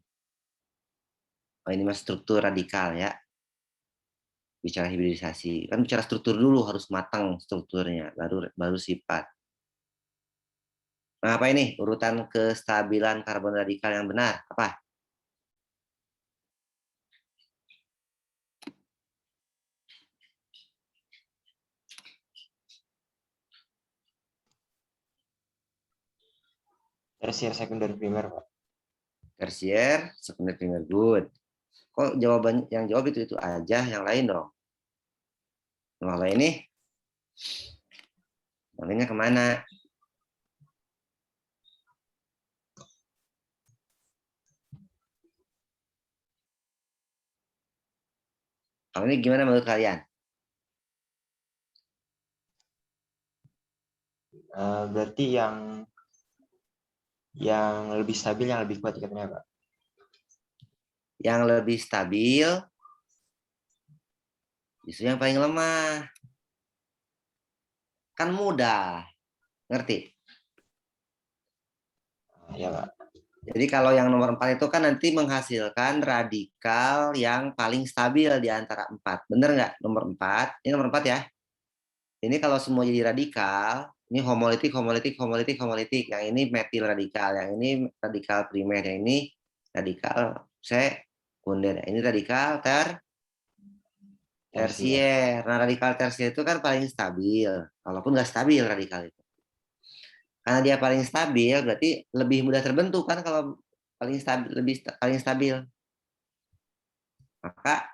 Oh, ini mas struktur radikal ya. Bicara hibridisasi. Kan bicara struktur dulu, harus matang strukturnya, baru sifat. Nah, apa ini? Urutan kestabilan karbon radikal yang benar. Apa? Tersier, sekunder, primer, Pak. Tersier, sekunder, primer. Good. Kok jawaban yang jawab itu aja, yang lain dong? Yang lain ini? Yang lainnya kemana? Kalau ini gimana menurut kalian? Berarti yang lebih stabil, yang lebih kuat ikatannya, Pak. Yang lebih stabil, justru yang paling lemah. Kan mudah. Ngerti? Ya, Pak. Jadi kalau yang nomor 4 itu kan nanti menghasilkan radikal yang paling stabil di antara 4. Bener nggak? Nomor 4. Ini nomor 4 ya. Ini kalau semua jadi radikal, ini homolitik, homolitik, homolitik, homolitik. Yang ini metil radikal, yang ini radikal primer, yang ini radikal sekunder. Ini radikal tersier. Nah, radikal tersier itu kan paling stabil. Walaupun nggak stabil radikal itu. Karena dia paling stabil, berarti lebih mudah terbentuk kan kalau paling stabil, paling stabil. Maka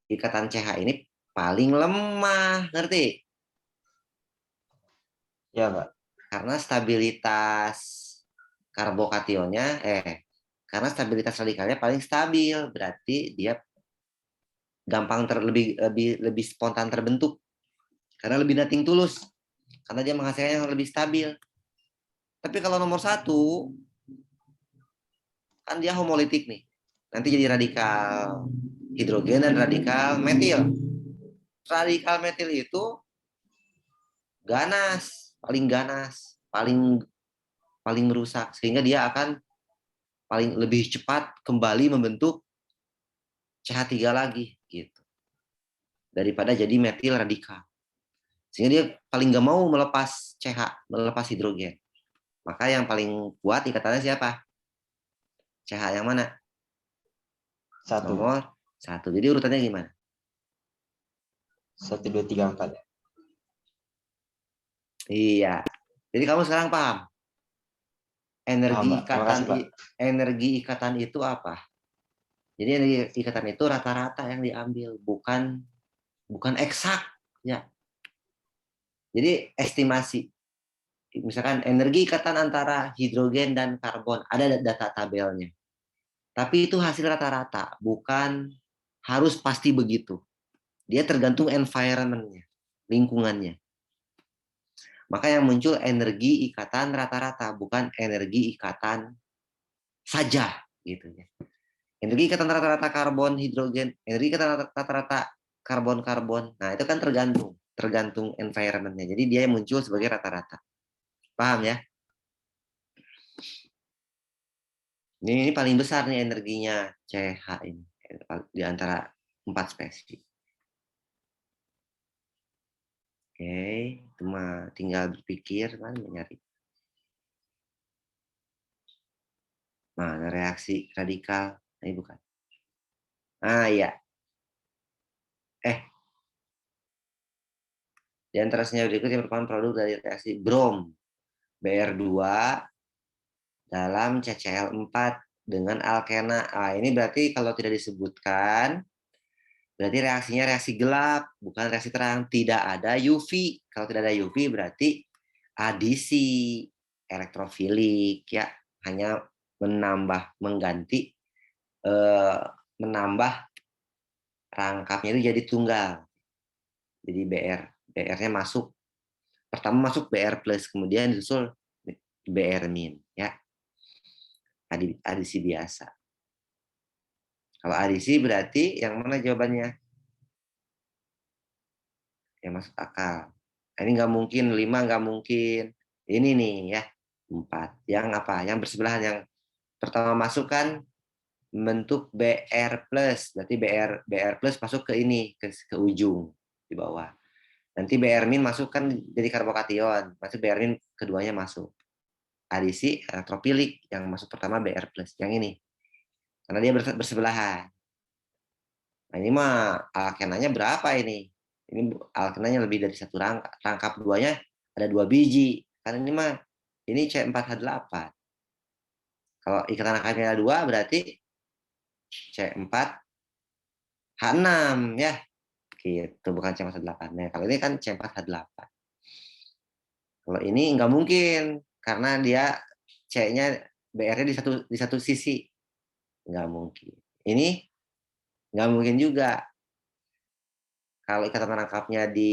ikatan CH ini paling lemah, ngerti? Ya, Pak. Karena stabilitas karbokationnya, karena stabilitas radikalnya paling stabil, berarti dia gampang lebih spontan terbentuk. Karena lebih nothing tulus. Karena dia menghasilkan yang lebih stabil. Tapi kalau nomor 1, kan dia homolitik nih. Nanti jadi radikal hidrogen dan radikal metil. Radikal metil itu ganas, paling merusak, sehingga dia akan paling lebih cepat kembali membentuk CH3 lagi gitu. Daripada jadi metil radikal. Sehingga dia paling nggak mau melepas CH, melepas hidrogen. Maka yang paling kuat ikatannya siapa? CH yang mana? 1. Nomor 1. Jadi urutannya gimana? 1, 2, 3, 4. Iya. Jadi kamu sekarang paham? Paham, Pak. Terima kasih, Pak. Energi ikatan itu apa? Jadi energi ikatan itu rata-rata yang diambil, bukan eksak, ya. Jadi estimasi. Misalkan energi ikatan antara hidrogen dan karbon, ada data tabelnya. Tapi itu hasil rata-rata, bukan harus pasti begitu. Dia tergantung environment-nya, lingkungannya. Maka yang muncul energi ikatan rata-rata, bukan energi ikatan saja, gitu ya. Energi ikatan rata-rata karbon, hidrogen, energi ikatan rata-rata karbon-karbon. Nah, itu kan tergantung environment-nya. Jadi dia muncul sebagai rata-rata. Paham ya? Ini paling besar nih energinya CH ini di antara 4 spesies. Oke, cuma tinggal berpikir kan nyari. Nah, ada reaksi radikal. Ini bukan. Ah iya. Di antara senyawa berikut yang merupakan produk dari reaksi brom Br2 dalam CCl4 dengan alkena. Ah, ini berarti kalau tidak disebutkan, berarti reaksinya reaksi gelap, bukan reaksi terang. Tidak ada UV. Kalau tidak ada UV berarti adisi elektrofilik, ya, hanya menambah rangkapnya itu jadi tunggal. Jadi BR-nya masuk. Pertama masuk BR plus, kemudian disusul BR min, ya. Adisi biasa. Kalau adisi berarti yang mana jawabannya? Yang masuk akal. Ini nggak mungkin, 5 nggak mungkin. Ini nih ya, 4. Yang apa? Yang bersebelahan, yang pertama masuk kan bentuk BR plus. Berarti BR plus masuk ke ini, ke ujung di bawah. Nanti BR min masuk kan jadi karbokation. Masuk BR min keduanya masuk. adisi elektrofilik yang masuk pertama Br+, yang ini. Karena dia bersebelahan. Nah, ini mah alkenanya berapa ini? Ini alkenanya lebih dari satu rangkap. Rangkap duanya ada 2 biji. Karena ini mah ini C4H8. Kalau ikatan alkennya 2 berarti C4H6 ya. Gitu, bukan C4H8. Nah, kalau ini kan C4H8. Kalau ini nggak mungkin karena dia C-nya BR-nya di satu sisi. Nggak mungkin. Ini nggak mungkin juga. Kalau ikatan rangkapnya di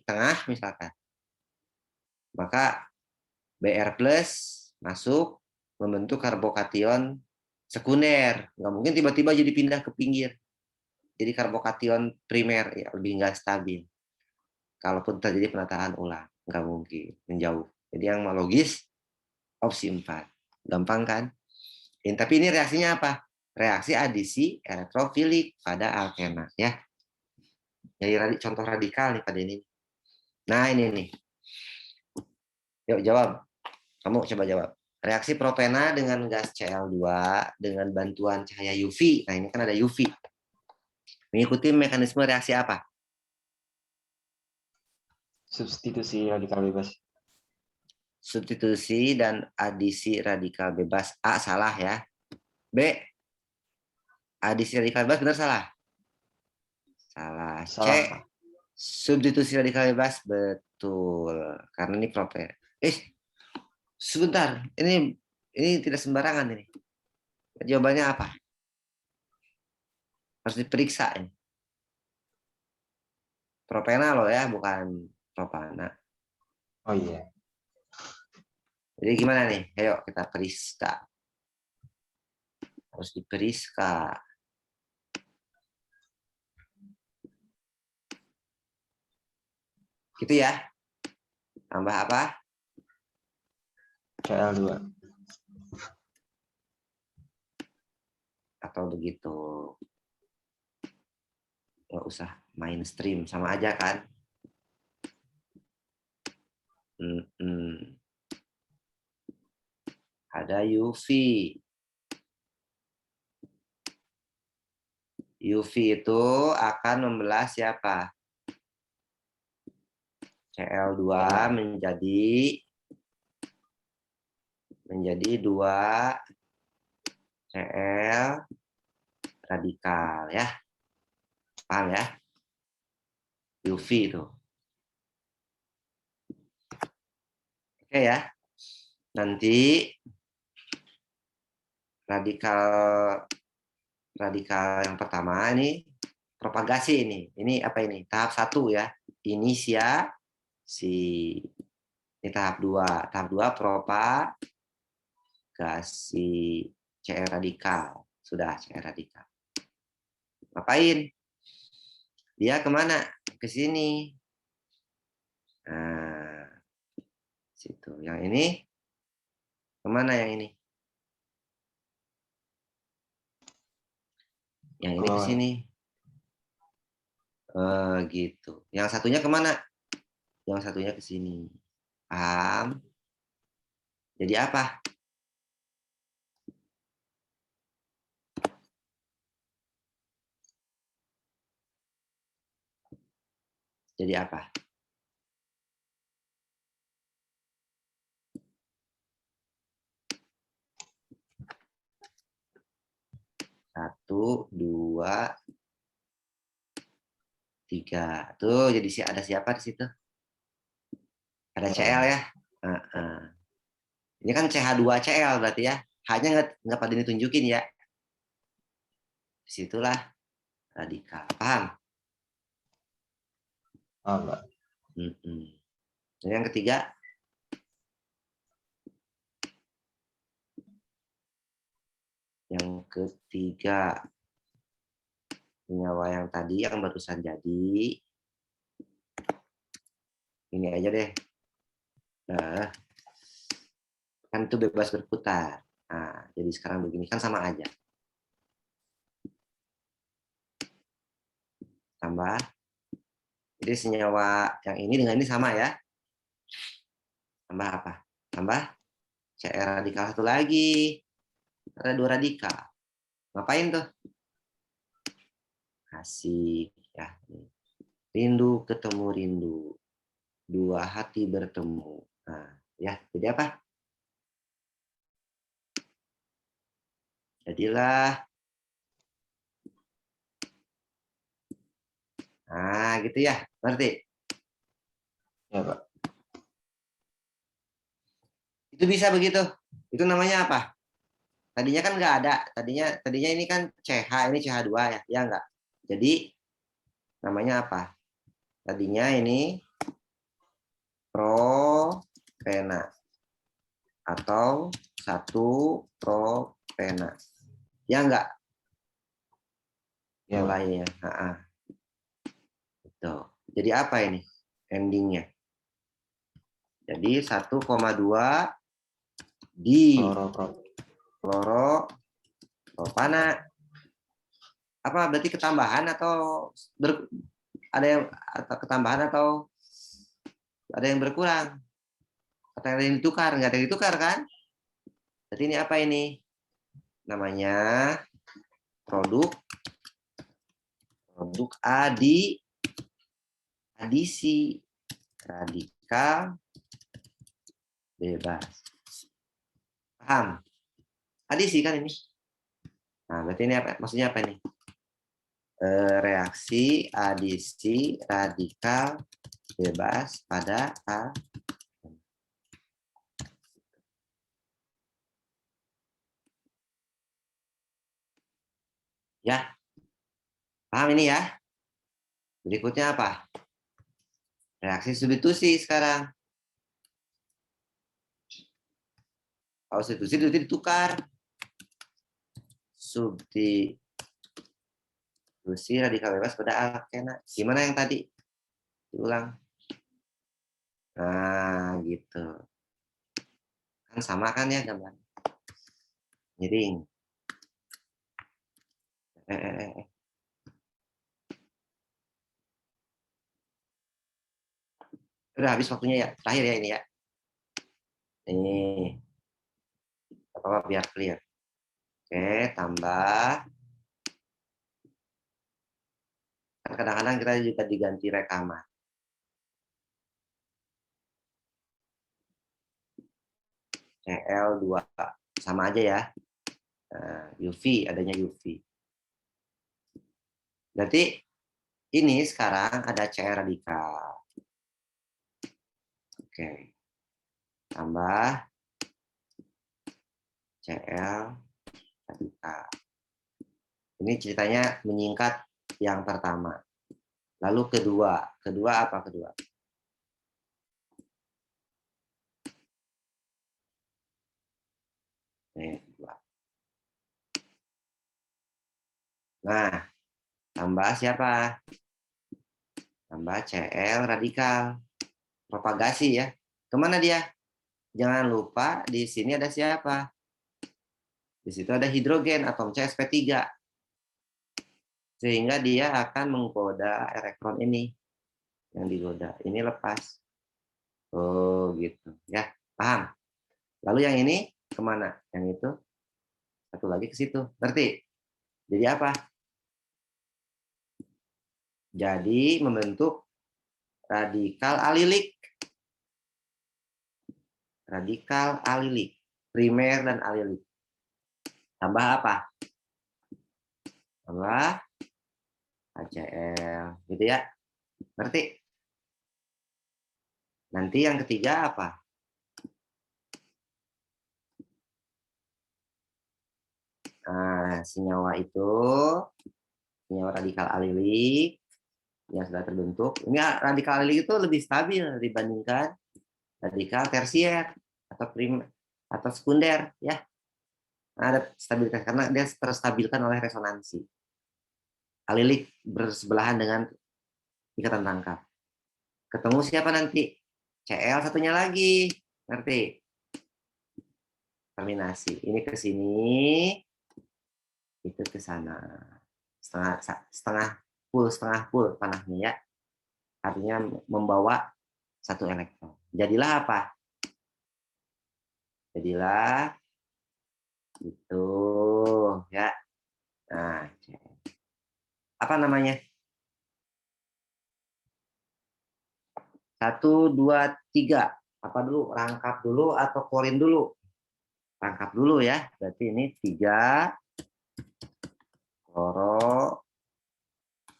tengah misalkan, maka Br+ masuk membentuk karbokation sekunder. Nggak mungkin tiba-tiba jadi pindah ke pinggir. Jadi karbokation primer ya, lebih nggak stabil. Kalaupun terjadi penataan ulang, nggak mungkin, menjauh. Jadi yang logis, opsi 4. Gampang kan? Tapi ini reaksinya apa? Reaksi adisi elektrofilik pada alkena. Ya. Jadi contoh radikal nih pada ini. Nah ini nih. Yuk jawab. Kamu coba jawab. Reaksi propena dengan gas Cl2 dengan bantuan cahaya UV. Nah ini kan ada UV. Mengikuti mekanisme reaksi apa? Substitusi radikal bebas. Substitusi dan adisi radikal bebas. A salah ya. B. Adisi radikal bebas benar salah? Salah. C. Salah. Substitusi radikal bebas betul. Karena ini propena. Sebentar. Ini tidak sembarangan ini. Jawabannya apa? Harus diperiksa ini. Propena loh ya, bukan propana. Oh iya. Jadi gimana nih? Ayo kita periksa. Harus diperiksa. Gitu ya. Tambah apa? Cl2. Atau begitu. Nggak usah mainstream. Sama aja kan? Ada UV. UV itu akan membelah siapa? Cl2 menjadi 2 Cl radikal ya. Paham ya? UV itu. Oke ya. Nanti radikal yang pertama ini propagasi ini. Ini apa ini? Tahap 1 ya. Inisiasi. Ini tahap 2. Tahap 2 propagasi Cl radikal. Sudah Cl radikal. Ngapain? Dia kemana? Ke sini. Nah, situ. Yang ini kemana yang ini? Yang ini ke sini. Gitu. Yang satunya kemana? Yang satunya ke sini. Paham? Jadi apa? Jadi apa? Satu, 2, 3. Tuh, jadi ada siapa di situ? Ada Cl ya. Ini kan CH2Cl berarti ya. Hanya nggak pada ditunjukin ya. Disitulah radikal. Paham? Enggak. Dan yang ketiga, senyawa yang tadi yang barusan jadi, ini aja deh. Kan itu bebas berputar. Nah, jadi sekarang begini kan sama aja. Tambah. Jadi senyawa yang ini dengan ini sama ya. Tambah apa? Tambah Cr radikal satu lagi. Ada 2 radikal. Ngapain tuh? Asik ya. Rindu ketemu rindu. 2 hati bertemu. Nah, ya, jadi apa? Jadilah. Nah, gitu ya. Ngerti? Ya, Pak. Itu bisa begitu. Itu namanya apa? Tadinya kan nggak ada. Tadinya ini kan CH, ini CH2 ya. Ya nggak? Jadi namanya apa? Tadinya ini propena atau 1 propena. Ya nggak? Ya, Pak. Mulainya. Gitu. Jadi apa ini endingnya? Jadi 1,2 di fluoropropana. Apa berarti ketambahan atau ada yang ketambahan atau ada yang berkurang? Atau ada yang ditukar? Nggak ada yang ditukar kan? Jadi ini apa ini? Namanya produk adisi radikal bebas. Paham? Adisi kan ini? Nah, berarti ini apa? Maksudnya apa ini? Reaksi adisi radikal bebas pada A. Ya, paham ini ya? Berikutnya apa? Reaksi substitusi sekarang. Kalau substitusi itu ditukar. Substitusi radikal bebas pada alkena. Gimana yang tadi? Diulang. Nah, gitu. Kan sama kan ya gambar. Miring. Udah habis waktunya ya. Terakhir ya ini ya. Ini. Apa biar clear. Oke, tambah. Kadang-kadang kita juga diganti rekaman. Cl2 sama aja ya. UV, adanya UV. Berarti ini sekarang ada Cr radikal. Oke. Tambah Cl radikal. Ini ceritanya menyingkat yang pertama. Lalu kedua apa kedua? Kedua. Nah, tambah siapa? Tambah Cl radikal. Propagasi ya. Kemana dia? Jangan lupa di sini ada siapa? Di situ ada hidrogen, atom CsP3. Sehingga dia akan menggoda elektron ini. Yang digoda. Ini lepas. Oh gitu. Ya, paham? Lalu yang ini kemana? Yang itu satu lagi ke situ. Ngerti? Jadi apa? Jadi membentuk radikal alilik. Radikal alilik. Primer dan alilik. Tambah apa? Tambah HCl. Gitu ya. Ngerti? Nanti yang ketiga apa? Nah, senyawa itu, senyawa radikal alilik yang sudah terbentuk. Ini radikal alilik itu lebih stabil dibandingkan radikal tersier atau primer atau sekunder ya. Nah, ada stabilitas karena dia terstabilkan oleh resonansi. Alilik bersebelahan dengan ikatan tangkap. Ketemu siapa nanti? Cl satunya lagi. Ngerti? Terminasi. Ini ke sini, itu ke sana. Setengah full panahnya ya. Artinya membawa 1 elektron. Jadilah apa? Jadilah itu ya. Nah, apa namanya? 1, 2, 3. Apa dulu? Rangkap dulu atau klorin dulu? Rangkap dulu ya. Berarti ini 3 kloro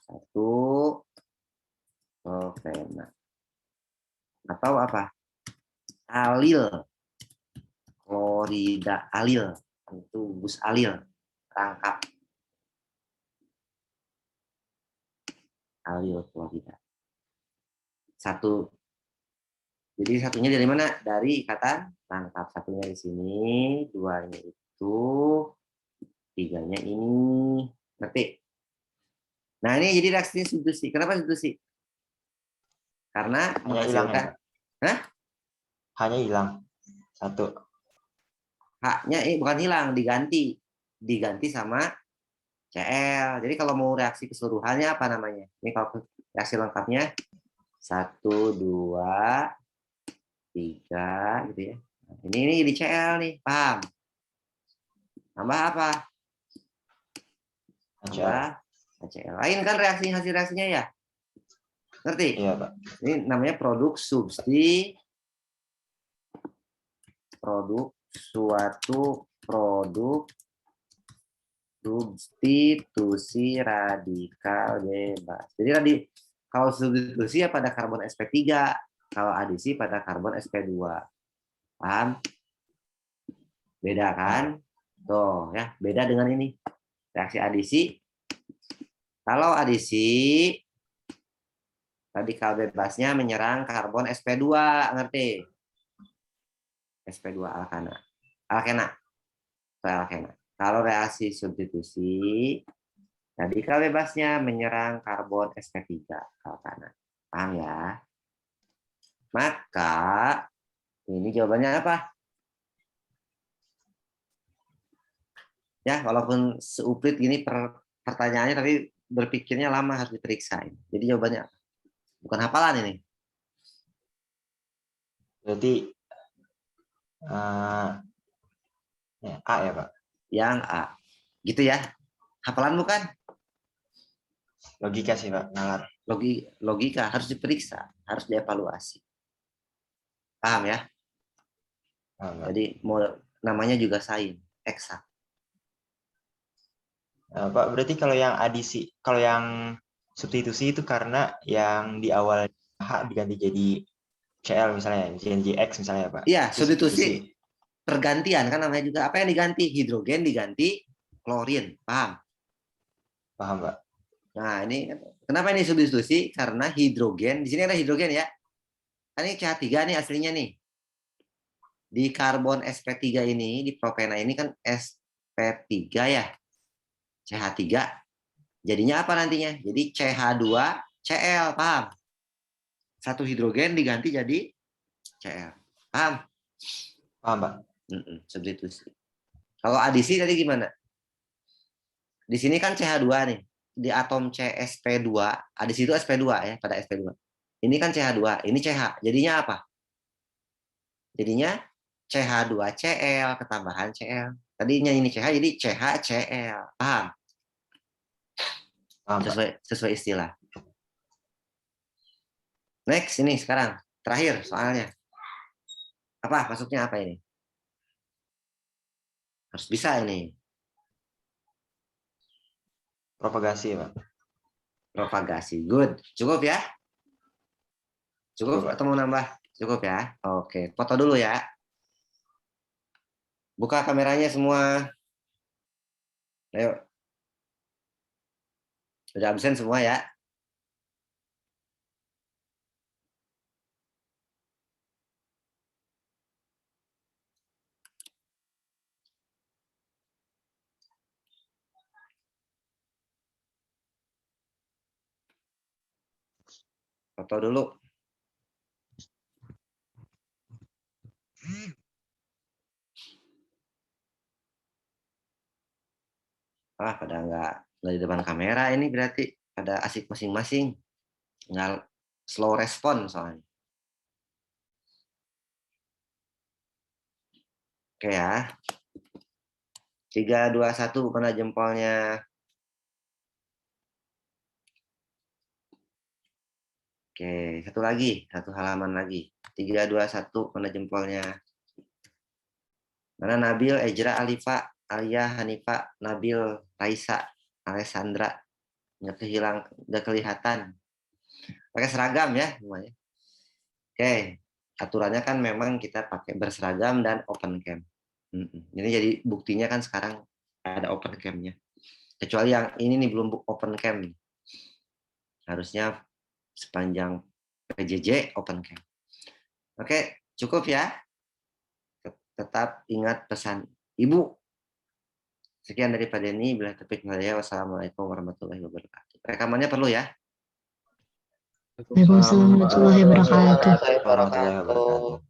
1 solvena. Atau apa? Alil. Klorida alil. Itu bus alil. Rangkap. Alil klorida. 1. Jadi satunya dari mana? Dari ikatan rangkap. Satunya di sini, 2-nya itu, 3-nya ini. Ngerti? Nah, ini jadi reaksi substitusi. Kenapa substitusi? Karena Hanya hilang ya, menghasilkan. Pak? Hah? Hanya hilang 1. H-nya bukan hilang, diganti. Diganti sama Cl. Jadi kalau mau reaksi keseluruhannya apa namanya? Ini kalau reaksi lengkapnya 1, 2, 3 gitu ya. Ini di Cl nih, paham? Tambah apa? Tambah HCl. Lain kan reaksi hasil reaksinya ya? Ngerti? Iya, Pak. Ini namanya produk suatu produk substitusi radikal bebas. Jadi kalau substitusi ya pada karbon sp3, kalau adisi pada karbon sp2. Paham? Beda kan? Tuh ya, beda dengan ini. Reaksi adisi. Kalau adisi radikal bebasnya menyerang karbon sp2, ngerti? sp2 alkana. Kalau reaksi substitusi, radikal bebasnya menyerang karbon sp3 alkana. Paham ya? Maka ini jawabannya apa? Ya, walaupun seuplit gini pertanyaannya, tapi berpikirnya lama, harus diperiksa. Jadi jawabannya apa? Bukan hafalan ini. Berarti A ya, Pak? Yang A. Gitu ya. Hafalan bukan? Logika sih, Pak. Nalar. Logika harus diperiksa, harus dievaluasi. Paham ya? Jadi namanya juga sains, eksak. Pak, berarti kalau yang adisi, kalau yang substitusi itu karena yang di awal H diganti jadi Cl misalnya, jadi X misalnya, Pak. Iya, Itu substitusi pergantian kan namanya juga. Apa yang diganti? Hidrogen diganti klorin. Paham? Paham, Pak. Nah, ini kenapa ini substitusi? Karena hidrogen, di sini ada hidrogen ya. Ini CH3 nih aslinya nih. Di karbon sp3 ini, di propena ini kan sp3 ya. CH3. Jadinya apa nantinya? Jadi CH2Cl, paham? Satu hidrogen diganti jadi Cl. Paham? Paham, Pak. Substitusi. Kalau adisi tadi gimana? Di sini kan CH2 nih. Di atom CsP2, adisi itu sp2 ya, pada sp2. Ini kan CH2, ini CH. Jadinya apa? Jadinya CH2Cl ketambahan Cl. Tadinya ini CH jadi CHCl. Paham? Paham, Sesuai istilah. Next ini sekarang terakhir soalnya. Apa masuknya apa ini? Harus bisa ini. Propagasi, Pak. Propagasi. Good. Cukup ya? Cukup Pak. atau mau nambah? Cukup ya? Oke, foto dulu ya. Buka kameranya semua. Ayo. Sudah absen semua ya? Foto dulu. Pada nggak di depan kamera ini berarti pada asik masing-masing. Nggak slow respon soalnya. Oke ya. 3, 2, 1, mana jempolnya? Oke, satu lagi, satu halaman lagi. 3, 2, 1, mana jempolnya? Mana Nabil, Ejra, Alifa, Alia, Hanifa, Nabil, Raisa, Alessandra. Nggak kelihatan. Pakai seragam ya semuanya. Oke, aturannya kan memang kita pakai berseragam dan open cam. Jadi buktinya kan sekarang ada open cam-nya. Kecuali yang ini nih belum open cam. Harusnya sepanjang PJJ open cam. Oke, cukup ya. Tetap ingat pesan Ibu. Sekian dari Pak Denny. Bila taufiq hidayah. Wassalamualaikum warahmatullahi wabarakatuh. Rekamannya perlu ya. Waalaikumsalam warahmatullahi wabarakatuh. Warahmatullahi wabarakatuh.